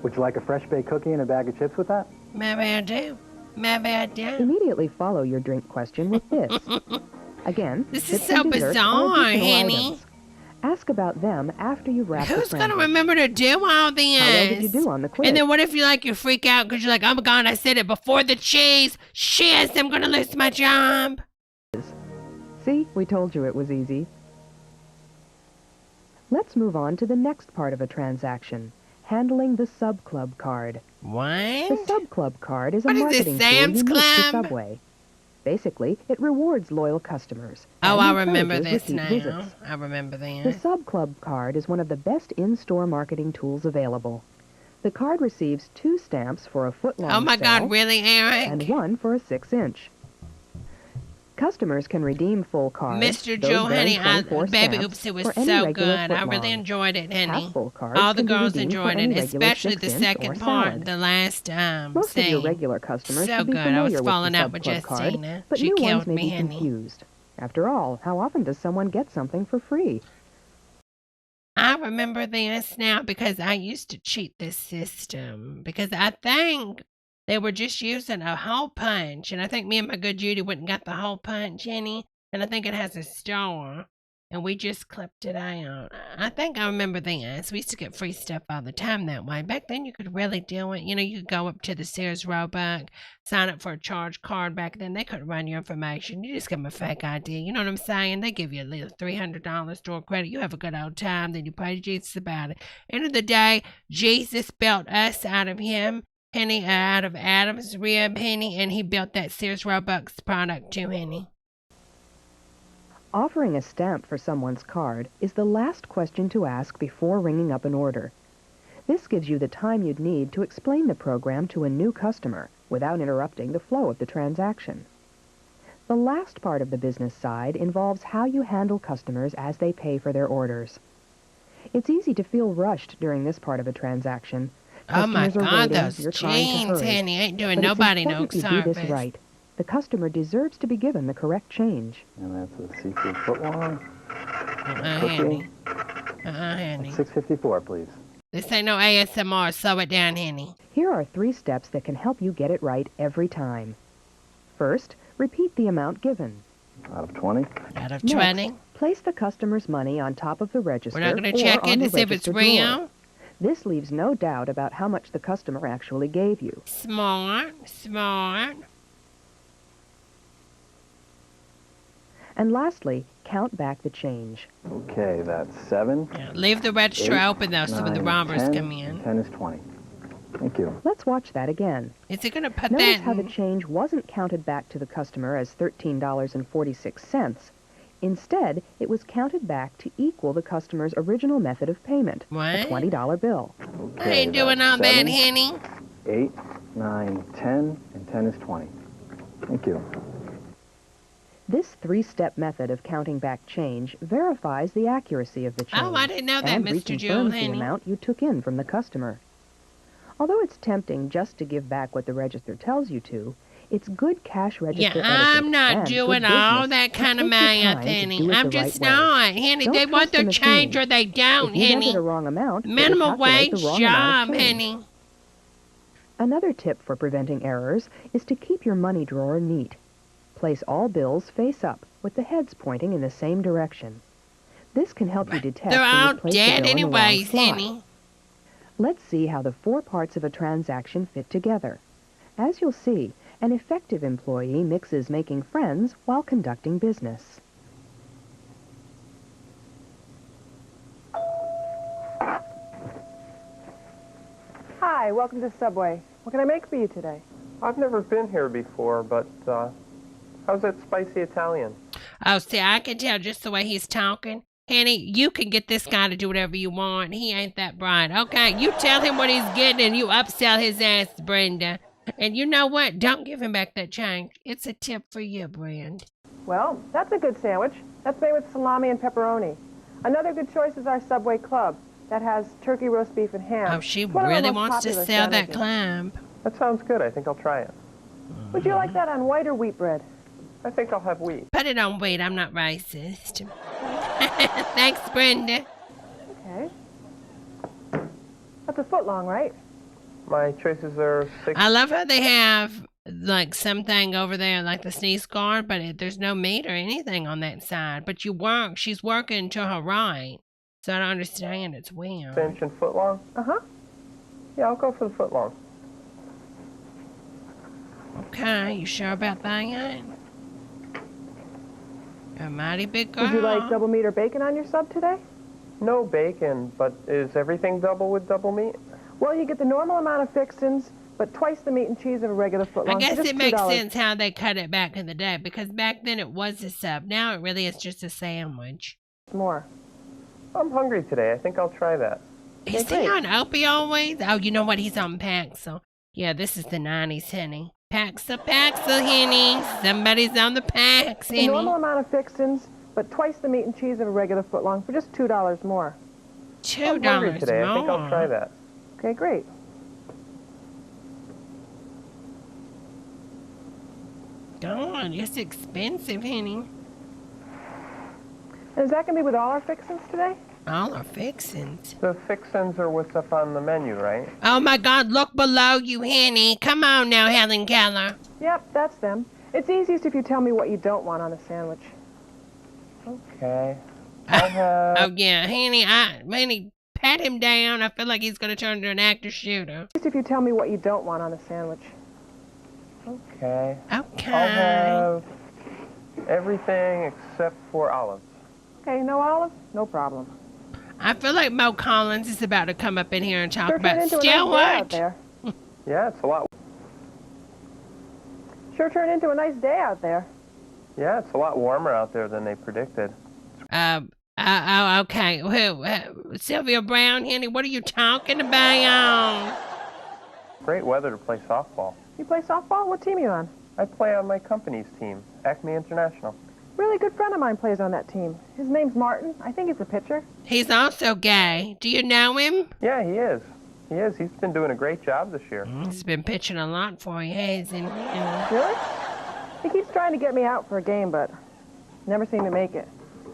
Would you like a fresh baked cookie and a bag of chips with that? Maybe I do. Maybe I do. Immediately follow your drink question with this. Again, this is so bizarre, honey. Ask about them after you've wrapped the Who's sandwich. going to remember to do all this? How well did you do on the quiz? And then what if you freak out because you're like, oh my God, I said it before the cheese. Shit, I'm going to lose my job. See, we told you it was easy. Let's move on to the next part of a transaction, handling the sub-club card. What? The sub-club card is a marketing tool unique to Subway. Basically, it rewards loyal customers. Oh, I remember this now. Visits. I remember that. The sub-club card is one of the best in-store marketing tools available. The card receives 2 stamps for a foot-long Oh my God, really, Eric? And 1 for a 6-inch. Customers can redeem full cards. Mr. Joe, honey, baby, oops, it was so good. I really enjoyed it, honey. All the girls enjoyed it, especially the second part, the last Most scene. of your regular customers So should be good. familiar I was with falling the out with sub-club card, Justina. but She new killed ones may me, be honey. confused. After all, how often does someone get something for free? I remember this now because I used to cheat this system because I think they were just using a hole punch, and I think me and my good Judy went and got the hole punch, Jenny, and I think it has a star, and we just clipped it out. I think I remember this. We used to get free stuff all the time that way. Back then, you could really do it. You know, you could go up to the Sears Roebuck, sign up for a charge card. Back then, they couldn't run your information. You just give them a fake ID. You know what I'm saying? They give you a little $300 store credit. You have a good old time. Then you pray to Jesus about it. End of the day, Jesus built us out of him. Henny, out of Adam's rib, Henny, and he built that Sears Roebuck's product too, Henny. Offering a stamp for someone's card is the last question to ask before ringing up an order. This gives you the time you'd need to explain the program to a new customer without interrupting the flow of the transaction. The last part of the business side involves how you handle customers as they pay for their orders. It's easy to feel rushed during this part of a transaction. Oh my Customers are God, waiting, those you're trying to jeans, hurry. Henny, ain't doing But nobody it's no important you do service. this right. The customer deserves to be given the correct change. And that's a seafood footlong. Henny. Henny. $6.54, please. This ain't no ASMR. Slow it down, Henny. Here are 3 steps that can help you get it right every time. First, repeat the amount given. Out of 20. Out of 20. Next, place the customer's money on top of the register. We're not going to check it to see if it's real. Drawer. This leaves no doubt about how much the customer actually gave you. Smart. And lastly, count back the change. Okay, that's 7. Yeah, leave the register 8, open, though, so when the 9, robbers 10, come in. 10 is 20. Thank you. Let's watch that again. Is it going to put Notice that how the change wasn't counted back to the customer as $13.46. Instead, it was counted back to equal the customer's original method of payment, a $20 bill. I ain't doing all that, Henny. 8, 9, 10, and 10 is 20. Thank you. This 3-step method of counting back change verifies the accuracy of the change. Oh, I didn't know that, and Mr. reconfirms Jewel, the honey. amount you took in from the customer. Although it's tempting just to give back what the register tells you to, it's good cash register etiquette I'm not and doing good all business that to kind of take your math, time to Henny. do it I'm the just right way. not. Henny, Don't they want trust the their change machine. or they don't, If you've Henny. entered a wrong amount, it will Minimum calculate the wage wrong amount job, of change. Henny. Another tip for preventing errors is to keep your money drawer neat. Place all bills face up, with the heads pointing in the same direction. This can help you detect They're when all you've placed dead the bill in the wrong anyways, slot. Henny. Let's see how the 4 parts of a transaction fit together. As you'll see, an effective employee mixes making friends while conducting business. Hi, welcome to Subway. What can I make for you today? I've never been here before, but how's that spicy Italian? Oh, see, I can tell just the way he's talking. Henny, you can get this guy to do whatever you want. He ain't that bright. Okay, you tell him what he's getting and you upsell his ass, Brenda. And you know what? Don't give him back that change. It's a tip for you, Brenda. Well, that's a good sandwich. That's made with salami and pepperoni. Another good choice is our Subway Club. That has turkey, roast beef, and ham. Oh, she really wants to sell that club. That sounds good. I think I'll try it. Would you like that on white or wheat bread? I think I'll have wheat. Put it on wheat. I'm not racist. Thanks, Brenda. Okay. That's a foot long, right? My choices are 6. I love how they have like something over there, like the sneeze guard, but there's no meat or anything on that side. But she's working to her right. So I don't understand. It's weird. Inch and foot long? Uh-huh. Yeah, I'll go for the foot long. Okay, you sure about that? A mighty big girl. Would you like double meat or bacon on your sub today? No bacon, but is everything double with double meat? Well, you get the normal amount of fixins, but twice the meat and cheese of a regular foot long. I guess it makes sense how they cut it back in the day, because back then it was a sub. Now it really is just a sandwich. More. I'm hungry today. I think I'll try that. Is he on Opie always? Oh, you know what? He's on Paxil. Yeah, this is the 90s, Henny. Paxil, Henny. Somebody's on the Pax, Henny. The normal amount of fixins, but twice the meat and cheese of a regular foot long for just $2 more. $2 I'm hungry today. I think I'll try that. Okay, great. God, it's expensive, Henny. Is that going to be with all our fixins today? All our fixins? The fixins are what's up on the menu, right? Oh, my God, look below you, Henny. Come on now, Helen Keller. Yep, that's them. It's easiest if you tell me what you don't want on a sandwich. Okay. I'll have... Oh, yeah, Henny, pat him down. I feel like he's going to turn into an active shooter. Just if you tell me what you don't want on a sandwich. Okay. Okay. I'll have everything except for olives. Okay, no olives? No problem. I feel like Mo Collins is about to come up in here and talk about still what? Yeah, it's a lot. Sure turned into a nice day out there. Yeah, it's a lot warmer out there than they predicted. Okay. Sylvia Brown, Henny, what are you talking about? Great weather to play softball. You play softball? What team are you on? I play on my company's team, Acme International. Really good friend of mine plays on that team. His name's Martin. I think he's a pitcher. He's also gay. Do you know him? Yeah, he is. He is. He's been doing a great job this year. He's been pitching a lot for you, hasn't he? Really? He keeps trying to get me out for a game, but never seem to make it.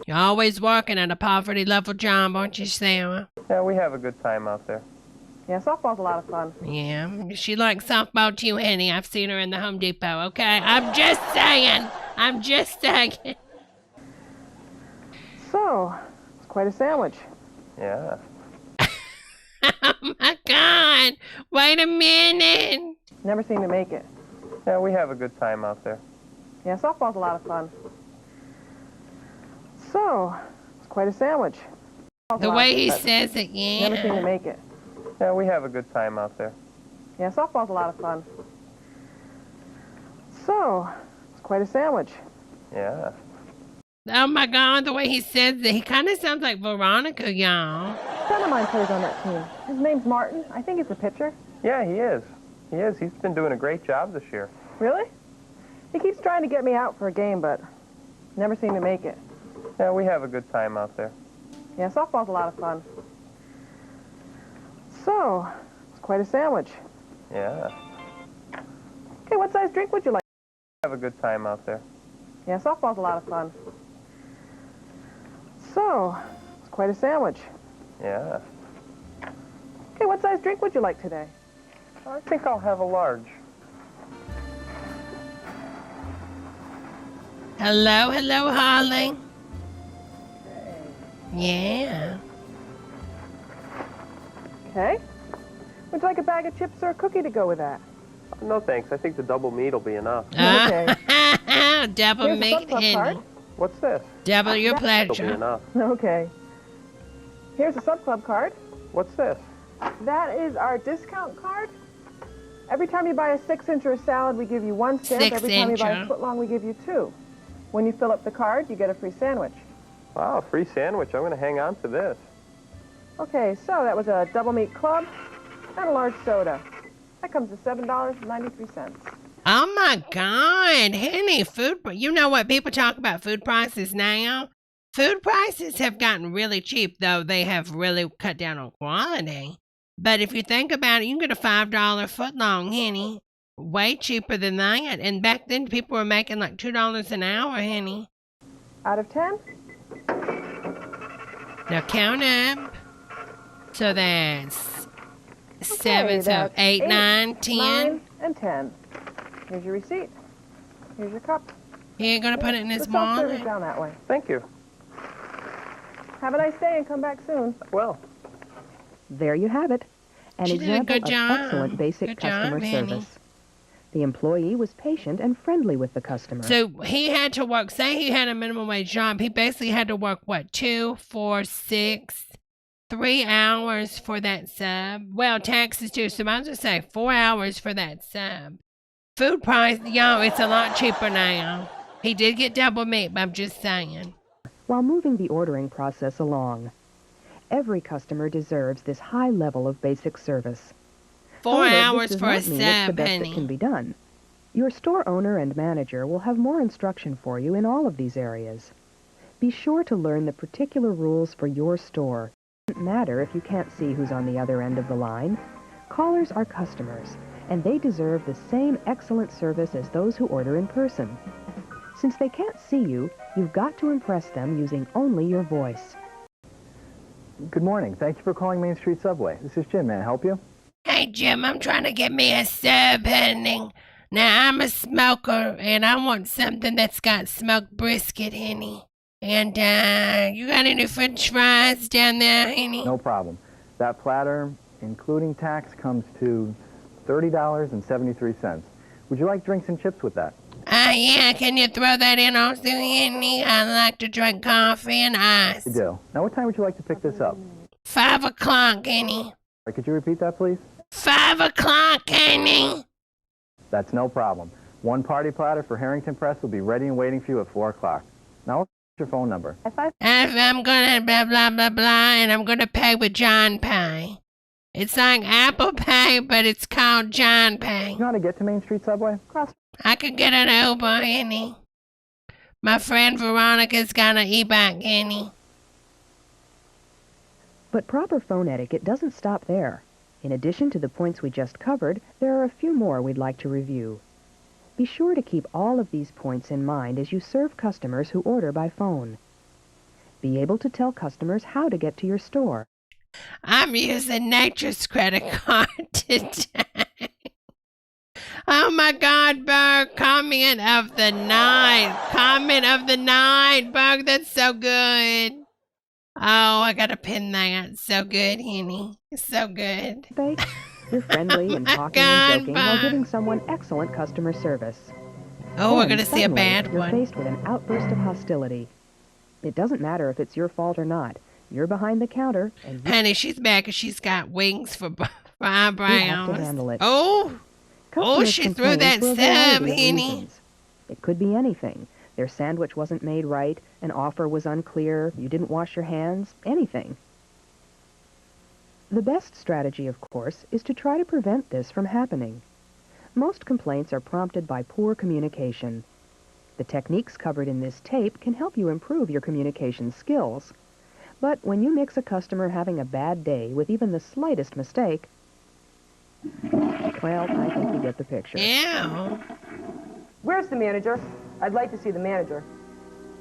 You're always working at a poverty-level job, aren't you, Sarah? Yeah, we have a good time out there. Yeah, softball's a lot of fun. Yeah, she likes softball too, Henny. I've seen her in the Home Depot, okay? I'm just saying. So, it's quite a sandwich. Yeah. Oh, my God. Wait a minute. Never seem to make it. Yeah, we have a good time out there. Yeah, softball's a lot of fun. So, it's quite a sandwich. The way he says it, yeah. Never seem to make it. Yeah, we have a good time out there. Yeah, softball's a lot of fun. So, it's quite a sandwich. Yeah. Oh, my God, the way he says it. He kind of sounds like Veronica, y'all. A friend of mine plays on that team. His name's Martin. I think he's a pitcher. Yeah, he is. He is. He's been doing a great job this year. Really? He keeps trying to get me out for a game, but never seem to make it. Yeah, we have a good time out there. Yeah, softball's a lot of fun. So, it's quite a sandwich. Yeah. Okay, what size drink would you like? Have a good time out there. Yeah, softball's a lot of fun. So, it's quite a sandwich. Yeah. Okay, what size drink would you like today? I think I'll have a large. Hello, hello, Holly. Yeah. Okay. Would you like a bag of chips or a cookie to go with that? No thanks. I think the double meat will be enough. Okay. Double Here's a meat, Club card. Henny. What's this? Double your Will be pleasure. enough. Okay. Here's a Sub Club card. What's this? That is our discount card. Every time you buy a 6-incher salad, we give you 1 stamp. Every time you buy a 6-incher. footlong, we give you 2. When you fill up the card, you get a free sandwich. Wow, free sandwich. I'm going to hang on to this. Okay, so that was a double meat club and a large soda. That comes to $7.93. Oh my God, Henny, you know what? People talk about food prices now. Food prices have gotten really cheap, though they have really cut down on quality. But if you think about it, you can get a $5 footlong, Henny. Way cheaper than that. And back then, people were making like $2 an hour, Henny. Out of 10? Now count up. So that's 7, so that's 8, 9, 10. 9, and 10. Here's your receipt. Here's your cup. You ain't gonna put it in his The self-service wallet? down that way. Thank you. Have a nice day and come back soon. Well. There you have it. An She did a example good of job. excellent basic Good customer job, Henny. service. The employee was patient and friendly with the customer. So he had to work, say he had a minimum wage job, he basically had to work, what, 2, 4, 6, 3 hours for that sub? Well, taxes too, so I was just say 4 hours for that sub. Food price, y'all, it's a lot cheaper now. He did get double meat, but I'm just saying. While moving the ordering process along, every customer deserves this high level of basic service. 4 However, hours this does for a not mean it's the sub, best honey. that can be done. Your store owner and manager will have more instruction for you in all of these areas. Be sure to learn the particular rules for your store. It doesn't matter if you can't see who's on the other end of the line. Callers are customers, and they deserve the same excellent service as those who order in person. Since they can't see you, you've got to impress them using only your voice. Good morning. Thank you for calling Main Street Subway. This is Jim. May I help you? Hey, Jim, I'm trying to get me a sub, honey. Now, I'm a smoker, and I want something that's got smoked brisket, honey. And, you got any french fries down there, honey? No problem. That platter, including tax, comes to $30.73. Would you like drinks and chips with that? Yeah, can you throw that in also, honey? I like to drink coffee and ice. You do. Now, what time would you like to pick this up? 5 o'clock, honey. Could you repeat that, please? 5 o'clock, honey. That's no problem. One party platter for Harrington Press will be ready and waiting for you at 4 o'clock. Now, what's your phone number? I'm gonna blah, blah, blah, blah, and I'm gonna pay with John Pay. It's like Apple Pay, but it's called John Pay. You know how to get to Main Street Subway? I could get an Uber, honey. My friend Veronica's got an e-bike, honey. But proper phone etiquette doesn't stop there. In addition to the points we just covered, there are a few more we'd like to review. Be sure to keep all of these points in mind as you serve customers who order by phone. Be able to tell customers how to get to your store. I'm using Nature's credit card today. Oh my God, Berg, comment of the night. Comment of the night, Berg, that's so good. Oh, I gotta pin that. So good, honey. So good. You're friendly and talking and joking while giving someone excellent customer service. Oh, we're Then, gonna see a suddenly, bad you're one. faced with an outburst of hostility. It doesn't matter if it's your fault or not. You're behind the counter, and Honey, she's mad 'cause she's got wings for you have to eyebrows. handle it. Oh, Customers she threw complain that for a sub, variety of honey. reasons. It could be anything. Their sandwich wasn't made right, an offer was unclear, you didn't wash your hands, anything. The best strategy, of course, is to try to prevent this from happening. Most complaints are prompted by poor communication. The techniques covered in this tape can help you improve your communication skills. But when you mix a customer having a bad day with even the slightest mistake, Well, I think you get the picture. Yeah. Where's the manager? I'd like to see the manager.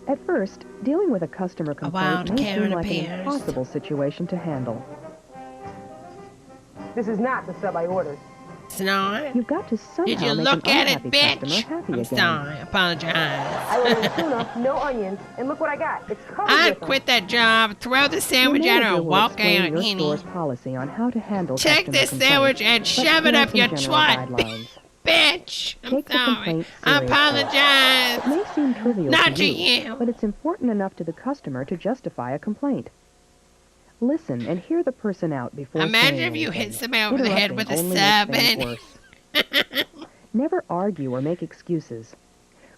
At first, dealing with a customer complaint may seem like an impossible situation to handle. This is not the sub I ordered. It's not. You've got to somehow Did you make look an at it, unhappy bitch? customer happy I'm again. sorry. Apologize. I ordered tuna, no onions, and look what I got. It's covered I'd with them. quit that job, throw the sandwich Your out, manager or will walk explain out, your Henny. store's policy on how to handle Take customer this complaints, sandwich and but shove it here are up some your general twat, guidelines. bitch. I'm Take the sorry. complaint I seriously. apologize. It may seem trivial Not to to you. but it's important enough to the customer to justify a complaint. Listen and hear the person out before Imagine saying if you anything. hit somebody over the head with a Interrupting sub only makes and things worse. Never argue or make excuses.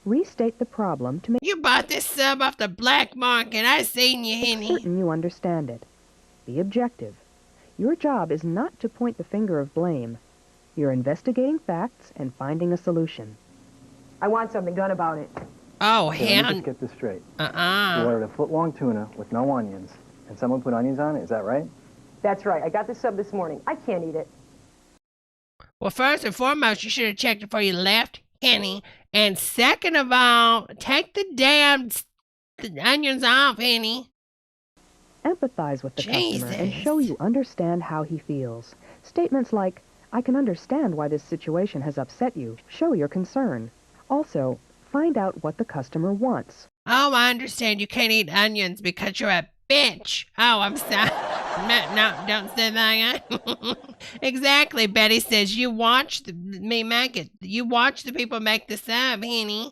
Restate the problem to make you bought this sub off the black market. I seen you, Henny. certain you understand it. Be objective. Your job is not to point the finger of blame. You're investigating facts and finding a solution. I want something done about it. Oh, Okay, let me hell. just get this straight. You ordered a foot-long tuna with no onions, and someone put onions on it, is that right? That's right. I got the sub this morning. I can't eat it. Well, first and foremost, you should have checked before you left, Henny. And second of all, take the damn onions off, Henny. Empathize with the customer and show you understand how he feels. Statements like, I can understand why this situation has upset you. Show your concern. Also, find out what the customer wants. Oh, I understand you can't eat onions because you're a bitch. Oh, I'm sorry. No, don't say that. Exactly. Betty says you watch me make it. You watch the people make the sub, Henny.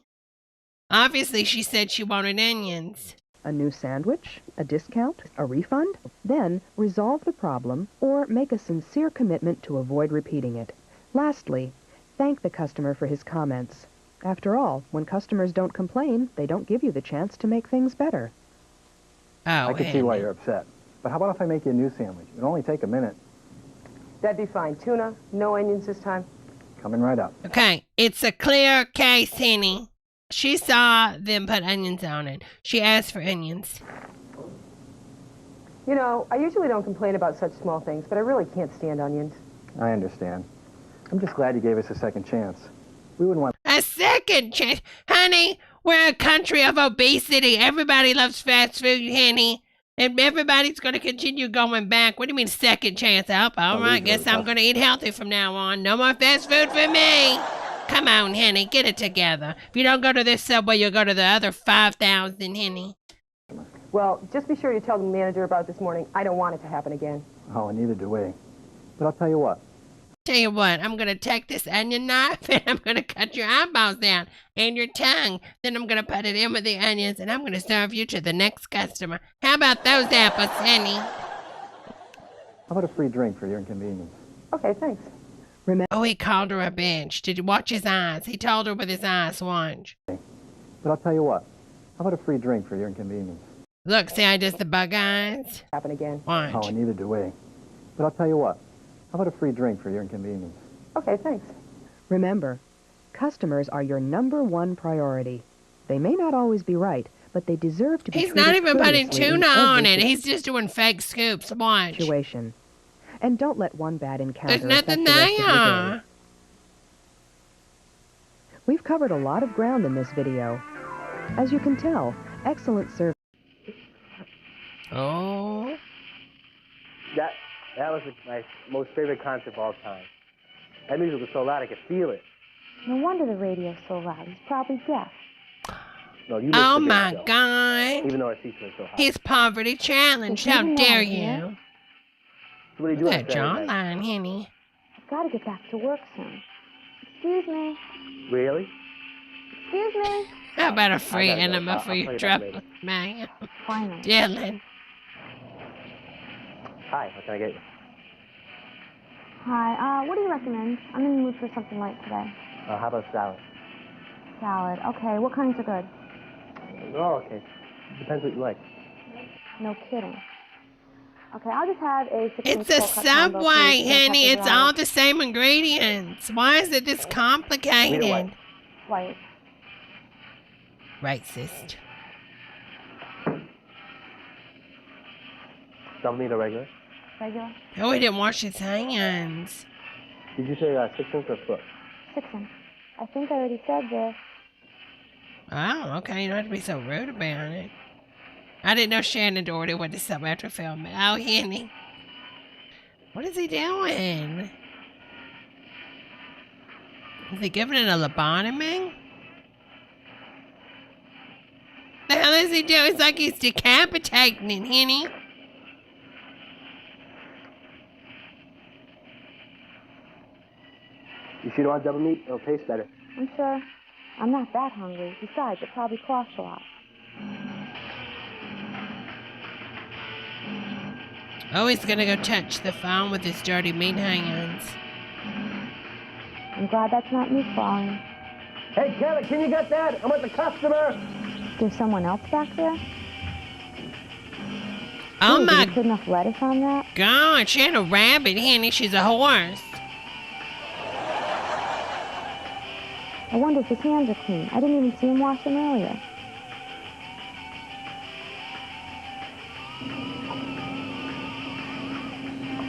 Obviously, she said she wanted onions. A new sandwich? A discount? A refund? Then resolve the problem or make a sincere commitment to avoid repeating it. Lastly, thank the customer for his comments. After all, when customers don't complain, they don't give you the chance to make things better. Oh, I can see why you're upset. But how about if I make you a new sandwich? It'll only take a minute. That'd be fine. Tuna, no onions this time. Coming right up. Okay, it's a clear case, Henny. She saw them put onions on it. She asked for onions. You know, I usually don't complain about such small things, but I really can't stand onions. I understand. I'm just glad you gave us a second chance. We wouldn't want... A second chance? Honey, we're a country of obesity. Everybody loves fast food, Henny. And everybody's going to continue going back. What do you mean second chance? All right, guess I'm going to eat healthy from now on. No more fast food for me. Come on, Henny, get it together. If you don't go to this Subway, you'll go to the other 5,000, Henny. Well, just be sure you tell the manager about this morning. I don't want it to happen again. Oh, neither do we. But I'll tell you what. Tell you what, I'm going to take this onion knife and I'm going to cut your eyeballs down and your tongue. Then I'm going to put it in with the onions and I'm going to serve you to the next customer. How about those apples, Henny? How about a free drink for your inconvenience? Okay, thanks. Oh, he called her a bitch. Did you watch his eyes? He told her with his eyes, watch. But I'll tell you what. How about a free drink for your inconvenience? Look, see how he does the bug eyes? Happen again. Watch. Oh, neither do we. But I'll tell you what. How about a free drink for your inconvenience? Okay, thanks. Remember, customers are your #1 priority. They may not always be right, but they deserve to be He's not even putting courteously in tuna on every it. He's just doing fake scoops. Watch. situation. And don't let one bad encounter There's nothing affect the rest of your day. there. We've covered a lot of ground in this video. As you can tell, excellent service. Oh. That was my most favorite concert of all time. That music was so loud I could feel it. No wonder the radio's so loud. He's probably deaf. No, you Oh missed the my big show, God. even though our seats were so high. He's poverty challenged. How dare you? So what do you do Look on at Saturday night? jawline, Henny. I've got to get back to work soon. Excuse me. Really? Excuse me. How about a free gotta go. enema I'll for call your you back trouble, later. man? Finally. Dylan. Hi, what can I get you? Hi, what do you recommend? I'm in the mood for something light today. How about salad? Salad. Okay, what kinds are good? Oh, okay. Depends what you like. No kidding. Okay, I'll just have a 16 It's a Subway, Henny. It's all the same ingredients. Why is it this complicated? White. Racist. Double meat or regular? Regular? Oh, he didn't wash his hands. Do Did you say 6 inch or foot? 6 inch. I think I already said this. Oh, okay. You don't have to be so rude about it. I didn't know Shannon Doherty went to sub after filming. Oh, Henny. What is he doing? Is he giving it a lobotomy? The hell is he doing? It's like he's decapitating it, Henny. You should want double meat. It'll taste better. I'm sure. I'm not that hungry. Besides, it probably costs a lot. Oh, he's gonna go touch the phone with his dirty meat hands. I'm glad that's not me falling. Hey, Kelly, can you get that? I'm with the customer. There's someone else back there? Oh, my... Did you put enough lettuce on that? God, she had a rabbit, Henny. She's a horse. I wonder if his hands are clean. I didn't even see him wash them earlier.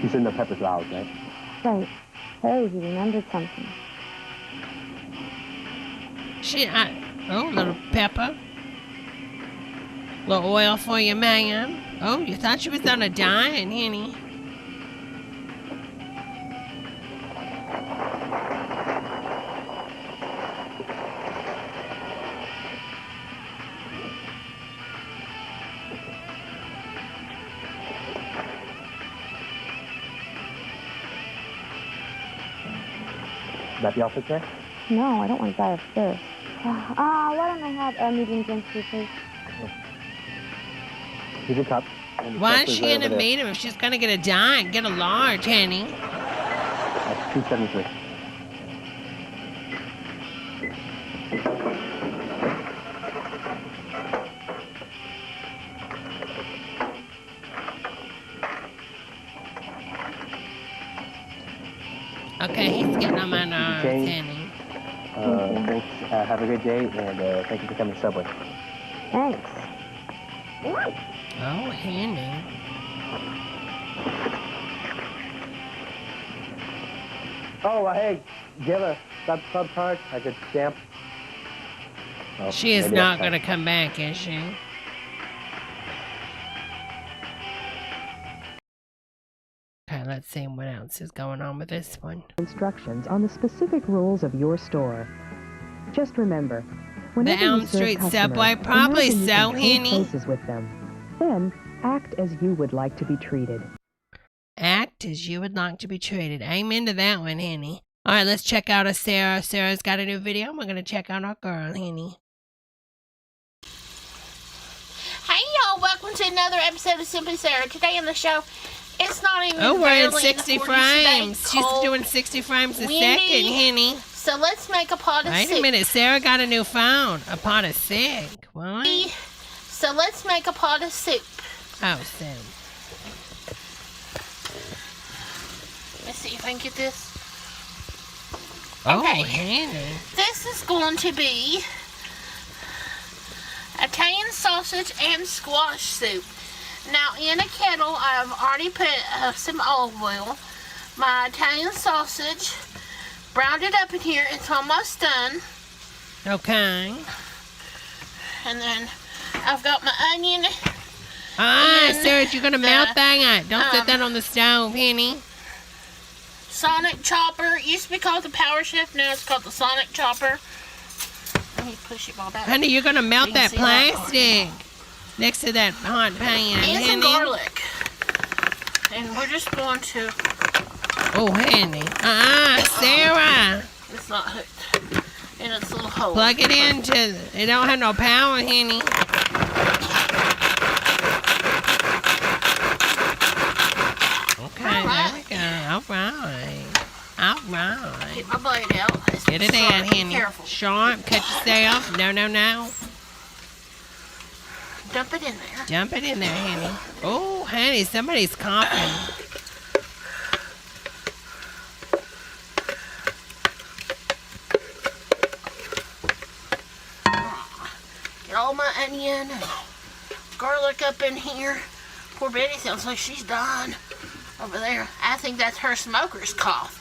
You said no pepper flowers, right? Right. Oh, he remembered something. Oh, little pepper. Little oil for you, man. Oh, you thought she was on a diet, Henny. That the outfit there? No, I don't want to die of thirst. Why don't I have a medium drink, please? Here's your cup. Why is she gonna meet him if she's gonna get a dime? Get a large, Henny. That's $2.73. Okay, he's getting on my nerves, Henny. Thanks. Have a good day, and thank you for coming to Subway. Thanks. Oh, Henny. Oh, hey, do you have a club card I could stamp? Oh, she is not going to come back, is she? Okay, let's see what else is going on with this one. Instructions on the specific rules of your store. Just remember, whenever the Elm you serve Street customers, Subway, probably imagine you so, can trade Henny. places with them. Then act as you would like to be treated. Act as you would like to be treated. Amen to that one, Henny. All right, let's check out Sarah. Sarah's got a new video. We're going to check out our girl, Henny. Hey, y'all. Welcome to another episode of Simply Sarah. Today on the show, it's not even we're in 60 frames. She's doing 60 frames a second, Henny. So let's make a pot of soup. Wait a minute. Sarah got a new phone. A pot of soup. What? So let's make a pot of soup. Oh, soup. Let's see if I can get this. Oh, okay. Henny. This is going to be Italian sausage and squash soup. Now, in a kettle, I've already put some olive oil. My Italian sausage, browned it up in here. It's almost done. Okay. And then I've got my onion. Sarah, you're going to melt that. Don't set that on the stove, Henny. Sonic chopper. It used to be called the Power Chef. Now it's called the Sonic chopper. Let me push it all back. Honey, you're going to melt that plastic next to that hot pan, and Henny. some garlic. And we're just going to... Oh, Henny. Sarah. It's not hooked. And it's a little hole. Plug it into... It don't have no power, Henny. Okay, there we go. All right. All right. Get my blade out. Get it in, Henny. Careful. Sharp. Cut yourself. No, no, no. Dump it in there. Dump it in there, Henny. Oh, honey, somebody's coughing. Get all my onion and garlic up in here. Poor Betty sounds like she's dying over there. I think that's her smoker's cough.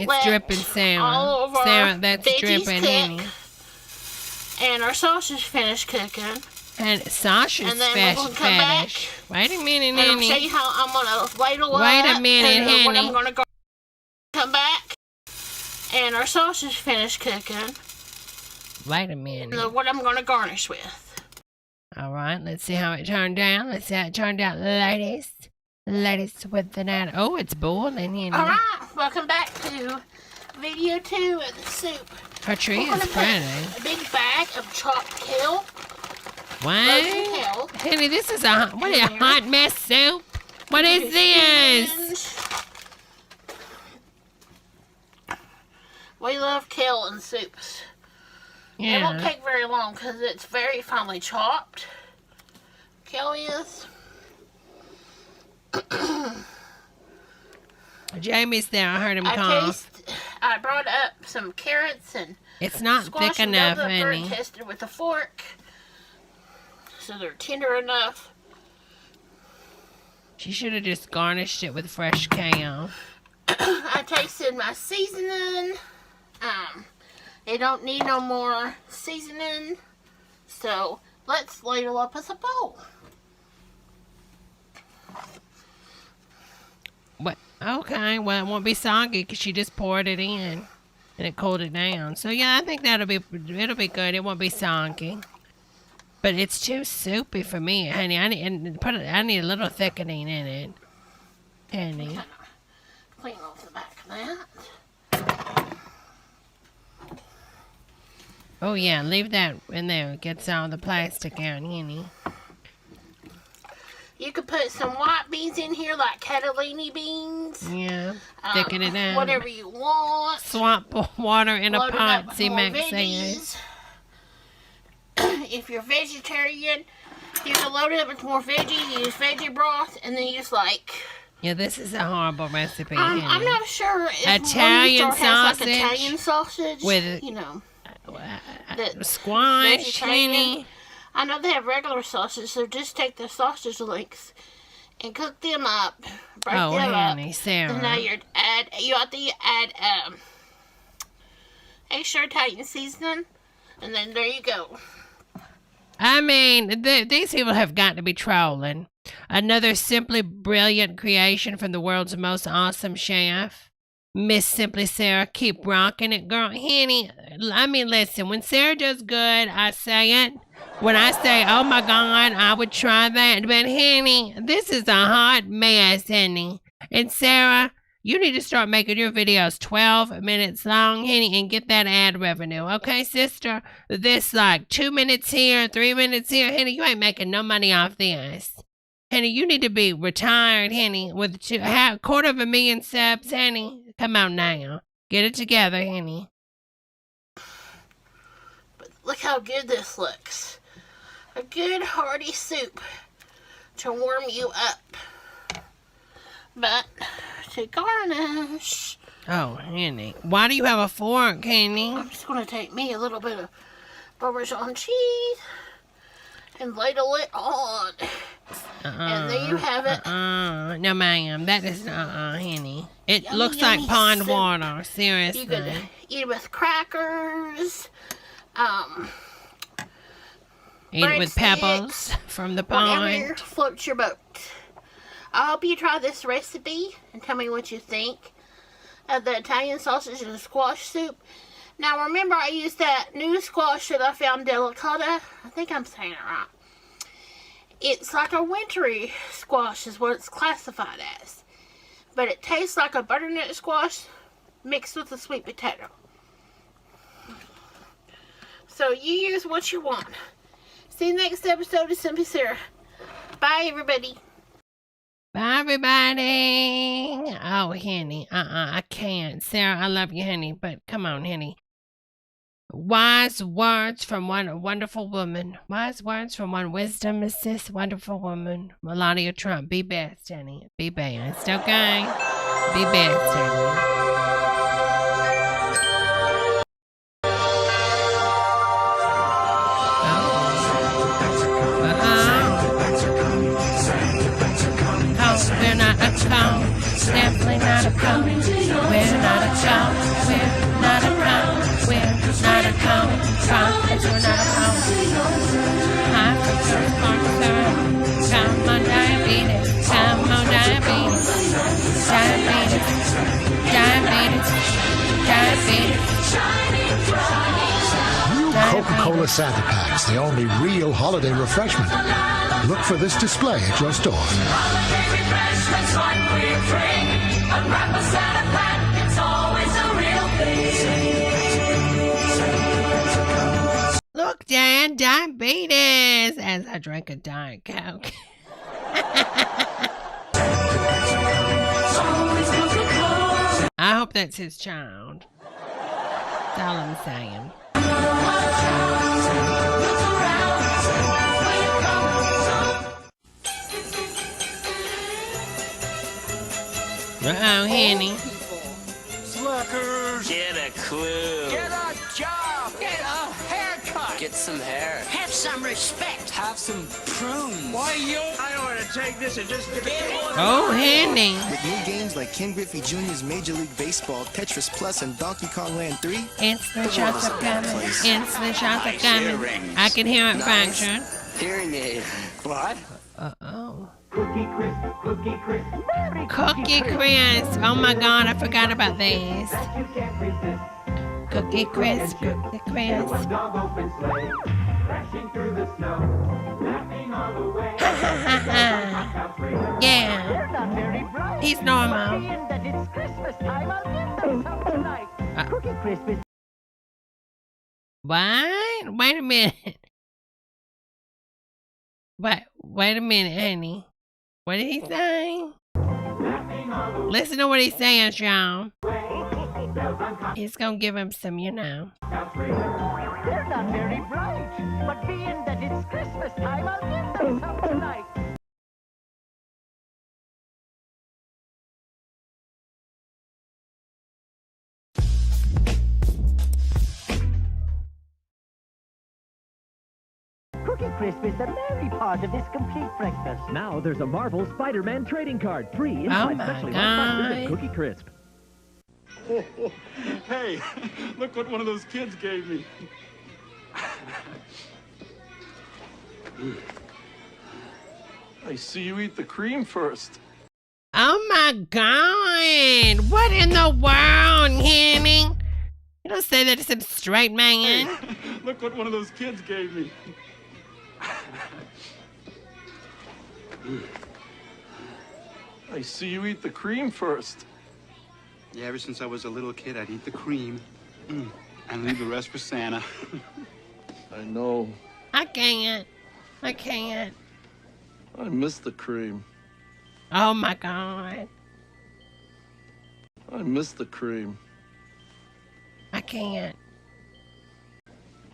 It's dripping, Sarah. All of our Sarah, that's dripping, honey. And our sausage finished cooking. And sausage finish. Wait a minute, and I'll show you how I'm gonna ladle up. Wait a minute, honey. What I'm gonna come back. And our sausage finished cooking. Wait a minute. And what I'm gonna garnish with. All right, let's see how it turned out. Let's see how it turned out, ladies. Ladies with the night. Oh, it's boiling, honey. All right, welcome back to video 2 of the soup. Her tree is pretty. A big bag of chopped kale. What? Honey, this is a hot mess soup. What is this? We love kale in soups. Yeah. It won't take very long because it's very finely chopped. Kale is. Jamie's there. I heard him cough. I brought up some carrots and it's not thick enough, honey. Tested with a fork, so they're tender enough. She should have just garnished it with fresh kale. I tasted my seasoning. It don't need no more seasoning, so let's ladle up as a bowl. What? Okay, well, it won't be soggy because she just poured it in and it cooled it down. So yeah, I think it'll be good. It won't be soggy, but it's too soupy for me, honey. I need a little thickening in it, honey. Clean off the back of that. Oh yeah, leave that in there. It gets all the plastic out, honey. You could put some white beans in here, like Catalini beans. Yeah, thicken it out. Whatever you want. Swamp water in a pot, see Max says. If you're vegetarian, you can load it up with more veggies. Use veggie broth, and then use Yeah, this is a horrible recipe. I'm not sure if Italian sausage. Has, Italian sausage with squash, honey. I know they have regular sausage, so just take the sausage links and cook them up. Break them up. Sarah. And now you have to add extra Italian seasoning, and then there you go. I mean, these people have got to be trolling. Another simply brilliant creation from the world's most awesome chef. Miss Simply Sarah, keep rocking it, girl. Honey, I mean, listen, when Sarah does good, I say it. When I say, oh my God, I would try that. But honey, this is a hot mess, honey. And Sarah, you need to start making your videos 12 minutes long, honey, and get that ad revenue. Okay, sister? This 2 minutes here, 3 minutes here, honey, you ain't making no money off this. Honey, you need to be retired, honey, with $250,000 subs, honey. Come on now. Get it together, honey. But look how good this looks. A good hearty soup to warm you up. But to garnish... Oh, honey. Why do you have a fork, honey? I'm just going to take me a little bit of Parmesan cheese and ladle it on. And there you have it. No, ma'am. That is honey. It Yummy, looks like pond water. Seriously. You could eat it with crackers. Eat it with pebbles from the pond. Whatever floats your boat. I hope you try this recipe and tell me what you think of the Italian sausage and squash soup. Now remember, I used that new squash that I found, delicata. I think I'm saying it right. It's like a wintry squash is what it's classified as. But it tastes like a butternut squash mixed with a sweet potato. So you use what you want. See you next episode of Simply Sarah. Bye, everybody. Bye, everybody. Oh, honey. I can't. Sarah, I love you, honey. But come on, honey. Wise words from one wonderful woman. Wise words from one wisdom assist wonderful woman. Melania Trump. Be best, honey. Be best, okay? Be best, honey. We're not a cone. Definitely not a cone. We're not a cone. Coca-Cola Santa Packs, the only real holiday refreshment. Look for this display at your store. Holiday refreshments like we're free. Unwrap a Santa Pack, it's always a real thing. Look, Dad, diabetes, as I drank a Diet Coke. I hope that's his child. That's all I'm saying. Uh-oh, Henny. Slackers. Get a clue. Get a job. Get a haircut. Get some hair. Have some respect. Have some prunes. Why, I ought to take this and just get one. Oh, Henny. With new games like Ken Griffey Jr.'s Major League Baseball, Tetris Plus, and Donkey Kong Land 3. Instant shots of coming. Instant shots of coming. I can hear it function. Hearing aid. What? Uh-oh. Cookie Crisp, Cookie Crisp. Cookie Crisp. Oh my God, I forgot about these. Cookie Crisp, Cookie Crisp. Yeah. He's normal. What? Wait a minute. Wait a minute, honey. What did he say? Listen to what he's saying, Sean. He's gonna give him some, you know. They're not very bright, but being that it's Christmas time, I'll give them some tonight. Cookie Crisp is the merry part of this complete breakfast. Now there's a Marvel Spider-Man trading card, free inside specially marked boxes of Cookie Crisp. Hey, look what one of those kids gave me. I see you eat the cream first. Oh my God. What in the world, Henny? You don't say that to some straight man. Hey, look what one of those kids gave me. I see you eat the cream first. Yeah, ever since I was a little kid, I'd eat the cream and leave the rest for Santa. I know. I can't. I can't. I miss the cream. Oh my God. I miss the cream. I can't.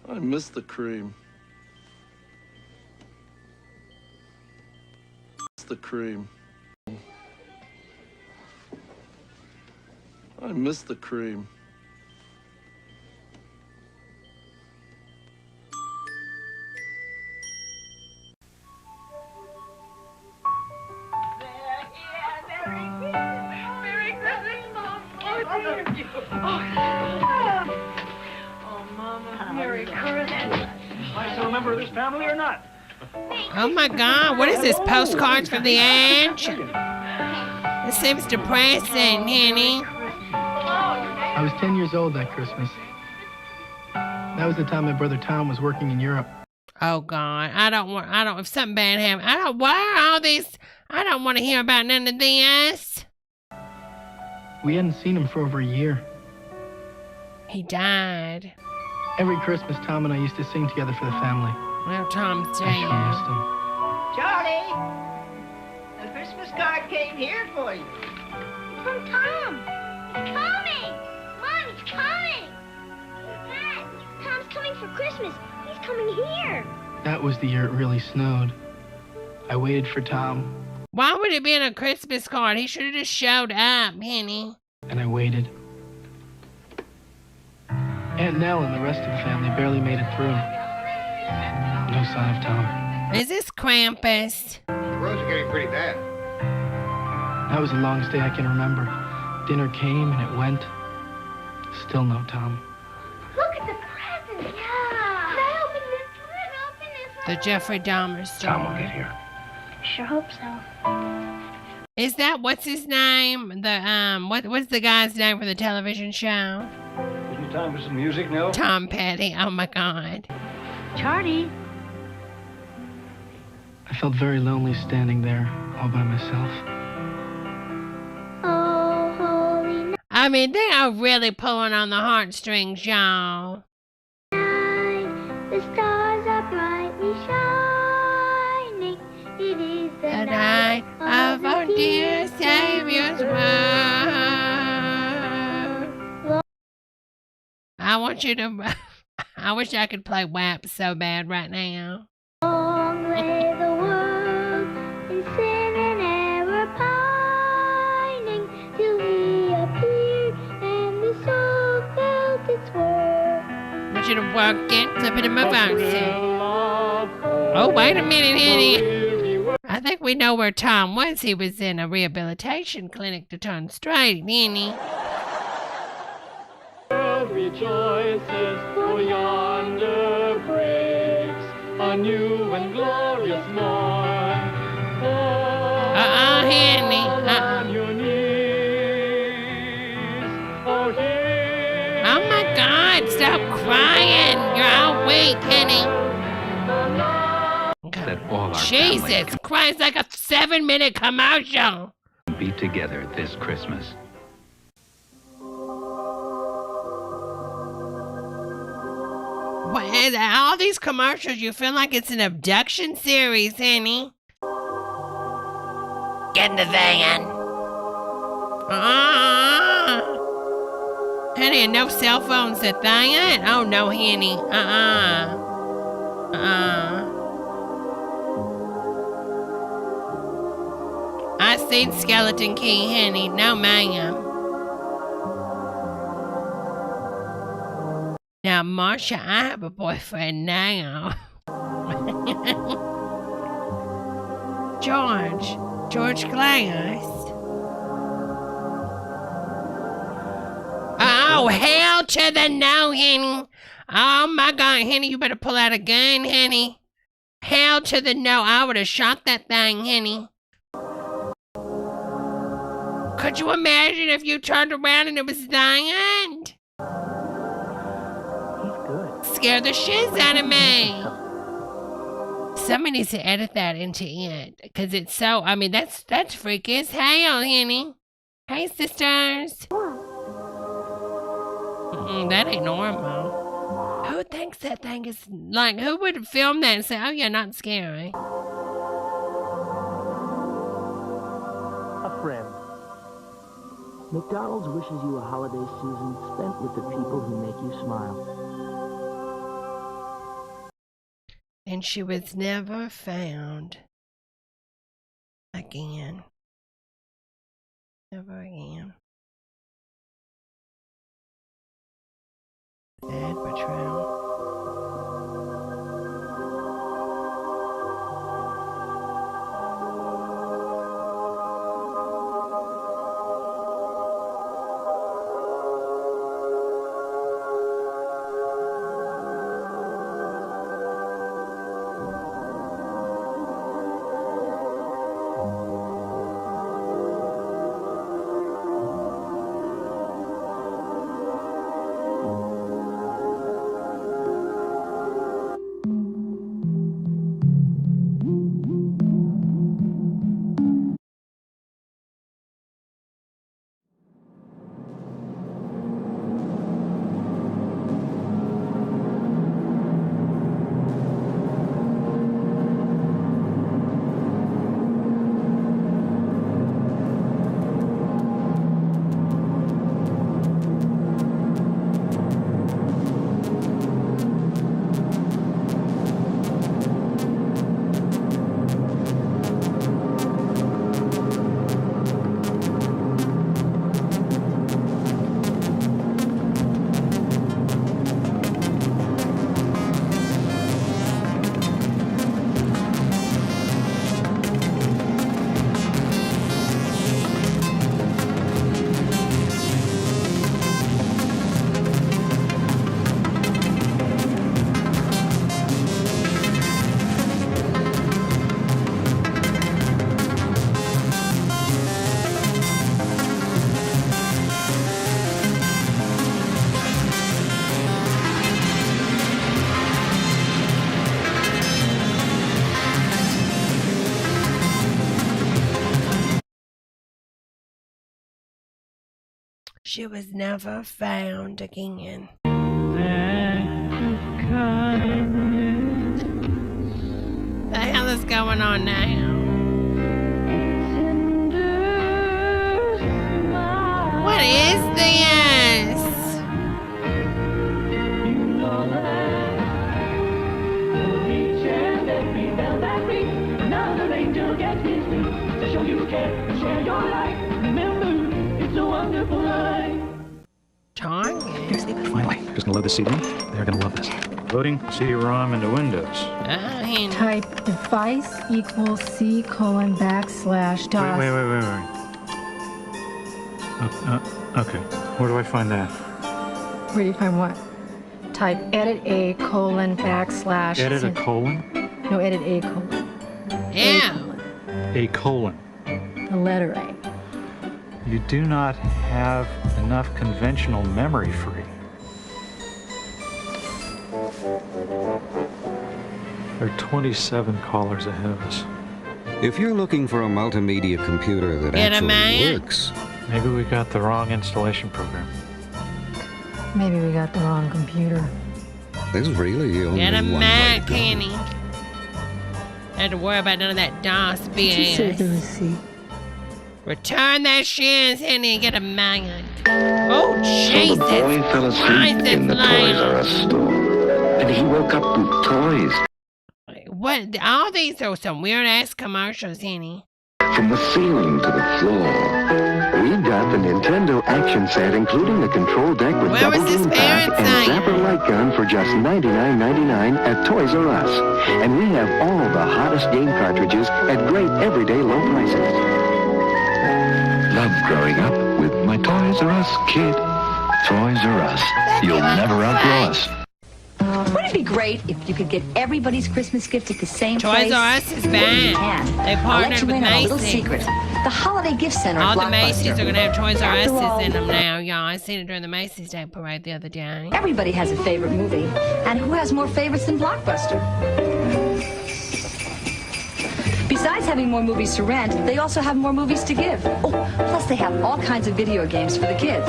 I miss the cream. The cream. I miss the cream. Merry Christmas, Mom. Oh, thank you. Oh, Mama. Merry Christmas. Am I still a member of this family or not? Oh my God, what is this? Postcards from the edge? This seems depressing, Henny. I was 10 years old that Christmas. That was the time my brother Tom was working in Europe. Oh God, if something bad happened, why are all these, I don't want to hear about none of this. We hadn't seen him for over a year. He died. Every Christmas, Tom and I used to sing together for the family. Well, Tom's dead. I sure missed him. Charlie, a Christmas card came here for you. From Tom. It's coming. Mom, it's coming. Dad, Tom's coming for Christmas. He's coming here. That was the year it really snowed. I waited for Tom. Why would it be in a Christmas card? He should have just showed up, Henny. And I waited. Aunt Nell and the rest of the family barely made it through. No sign of Tom. Is this Krampus? The roads are getting pretty bad. That was the longest day I can remember. Dinner came and it went. Still no Tom. Look at the presents. Yeah. Can I open this one? Open this one. The Jeffrey Dahmer story. Tom will get here. Sure hope so. Is that, what's his name? What's the guy's name for the television show? Isn't it time for some music now? Tom Petty. Oh my God. Charlie. I felt very lonely standing there all by myself. Oh, holy night. I mean, they are really pulling on the heartstrings, y'all. The stars are brightly shining. It is the night of our dear Savior's word. I want you to. I wish I could play WAP so bad right now. Long lay the world in sin and error pining, till he appeared and the soul felt its worth. I want you to work it, flip it, and move on. Oh, wait a minute, Henny. I think we know where Tom was. He was in a rehabilitation clinic to turn straight, Henny. Rejoices, for yonder breaks a new and glorious morn. Henny. On your knees. Oh, here. Oh my God! Stop crying. You're all weak, Henny. That all our Jesus Christ! Like a 7-minute commercial. Be together this Christmas. What is that? All these commercials, you feel like it's an abduction series, Henny. Get in the van. Henny, and no cell phones at that? Oh, no, Henny. I seen Skeleton Key, Henny. No, ma'am. Now, Marsha, I have a boyfriend now. George Glass. Oh, hell to the no, Henny. Oh, my God, Henny, you better pull out a gun, Henny. Hell to the no. I would have shot that thing, Henny. Could you imagine if you turned around and it was Diane? Scare the shiz out of me. Somebody needs to edit that into it, because it's so. I mean, that's freaky as hell, Henny. Hey, sisters. That ain't normal. Who thinks that thing is like? Who would film that and say, "Oh yeah, not scary"? A friend. McDonald's wishes you a holiday season spent with the people who make you smile. And she was never found again. Never again. Sad but true. She was never found again. The hell is going on now? What is this? Another angel gets his wings to show you care and share your life. Remember, it's a wonderful life. Finally, just gonna load the CD. They're gonna love this. Loading CD-ROM into Windows. Type device equals C:\DOS. Wait. Okay, where do I find that? Where do you find what? Type edit A:\\. Edit a colon? No, edit A:\. Yeah. A colon. The letter A. You do not have enough conventional memory free. There are 27 callers ahead of us. If you're looking for a multimedia computer that actually works, maybe we got the wrong installation program. Maybe we got the wrong computer. there's really only Get a one Mac, way to go. Kenny. Had to worry about none of that DOS Just save the BS. receipt. Return that shit, Henny, and get a Mac. Oh, Jesus. So the boy fell asleep in the Toys R Us store, and he woke up with toys What? All these are some weird ass commercials, Henny. from the ceiling to the floor. We got the Nintendo action set, including the control deck with double game pack and zapper light gun for just $99.99 at Toys R Us. And we have all the hottest game cartridges at great everyday low prices. Loved growing up with my Toys R Us kid. Toys R Us. You'll never outgrow us. Wouldn't it be great if you could get everybody's Christmas gift at the same Toys place? R Us is bad. They I'll partnered let you with in on a little Macy's. secret. The Holiday Gift Center All at the Macy's Blockbuster. are going to have Toys R After all, Us's in them now, y'all. I seen it during the Macy's Day Parade the other day. everybody has a favorite movie. And who has more favorites than Blockbuster? Besides having more movies to rent, they also have more movies to give. Oh, plus they have all kinds of video games for the kids.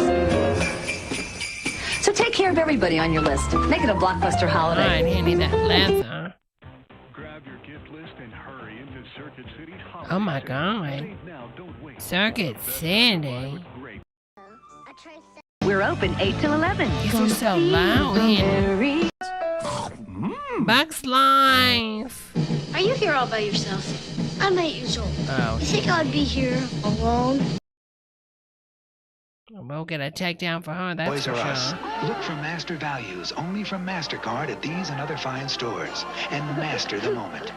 So take care of everybody on your list. Make it a Blockbuster holiday. All right, Henny, that leather. Oh my God. Circuit City. We're open 8 till 11. These are so loud, Henny. Bugs Life. Are you here all by yourself? I'm 8 years old. Oh. You think I'd be here alone? We'll get a takedown for her, that's Toys for R sure. Us. Look for master values only from MasterCard at these and other fine stores. And master the moment.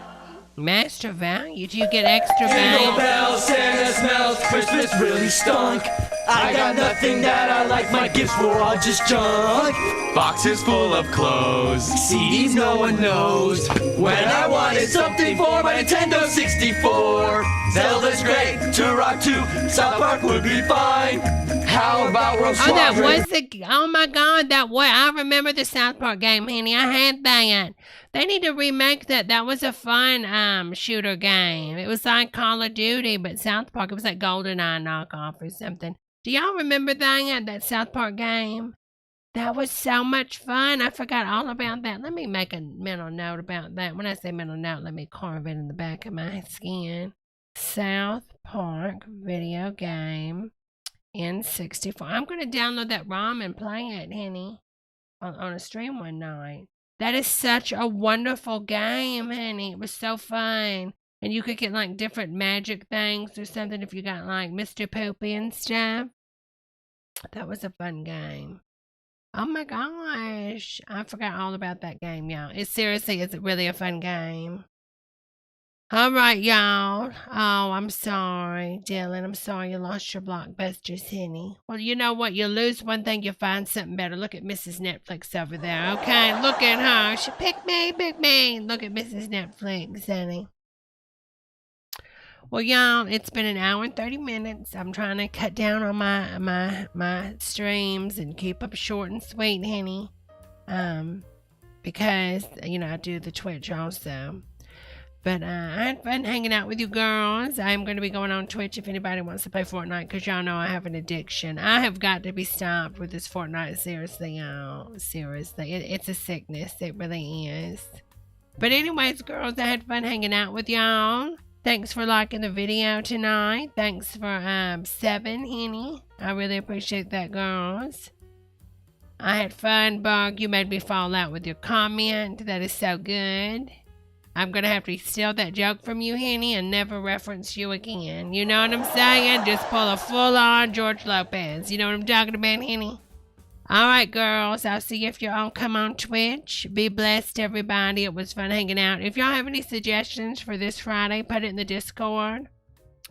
Master value? Do you get extra Jingle value? bells, Santa smells, Christmas really stunk. I got nothing that I like, my gifts were all just junk. Boxes full of clothes, CDs no one knows. When I wanted something for my Nintendo 64, Zelda's great, Turok 2, South Park would be fine. How about Rogue Oh, that Squadron? was the. Oh my God, that was. I remember the South Park game, Henny. I had that. They need to remake that. That was a fun shooter game. It was like Call of Duty, but South Park. It was like GoldenEye knockoff or something. Do y'all remember that South Park game? That was so much fun. I forgot all about that. Let me make a mental note about that. When I say mental note, let me carve it in the back of my skin. South Park video game. N64. I'm going to download that ROM and play it, Henny, on a stream one night. That is such a wonderful game, Henny. It was so fun. And you could get like different magic things or something if you got like Mr. Poopy and stuff. That was a fun game. Oh my gosh. I forgot all about that game, y'all. It's really a fun game. All right, y'all. Oh, I'm sorry, Dylan. I'm sorry you lost your Blockbuster, Henny. Well, you know what? You lose one thing, you find something better. Look at Mrs. Netflix over there, okay? Look at her. She picked me. Look at Mrs. Netflix, Henny. Well, y'all, it's been an hour and 30 minutes. I'm trying to cut down on my streams and keep them short and sweet, Henny. Because, I do the Twitch also. But I had fun hanging out with you girls. I'm going to be going on Twitch if anybody wants to play Fortnite, because y'all know I have an addiction. I have got to be stopped with this Fortnite, seriously, y'all. Seriously. It's a sickness. It really is. But anyways, girls, I had fun hanging out with y'all. Thanks for liking the video tonight. Thanks for 7, Henny. I really appreciate that, girls. I had fun, Bug. You made me fall out with your comment. That is so good. I'm going to have to steal that joke from you, Henny, and never reference you again. You know what I'm saying? Just pull a full-on George Lopez. You know what I'm talking about, Henny? Alright, girls. I'll see if you all come on Twitch. Be blessed, everybody. It was fun hanging out. If y'all have any suggestions for this Friday, put it in the Discord.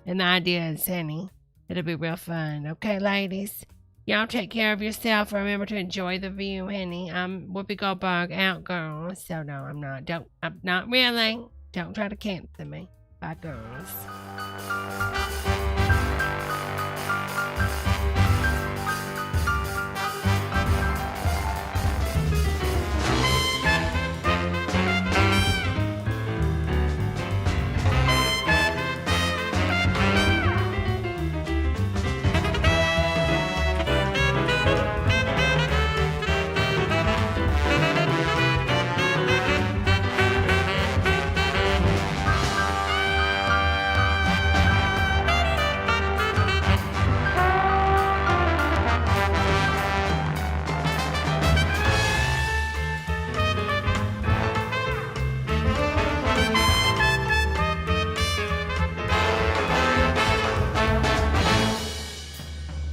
And the ideas, Henny. It'll be real fun. Okay, ladies? Y'all take care of yourself. Remember to enjoy the view, Henny. I'm Whoopi Goldberg out, girls. So no, I'm not really. Don't try to cancel me. Bye, girls.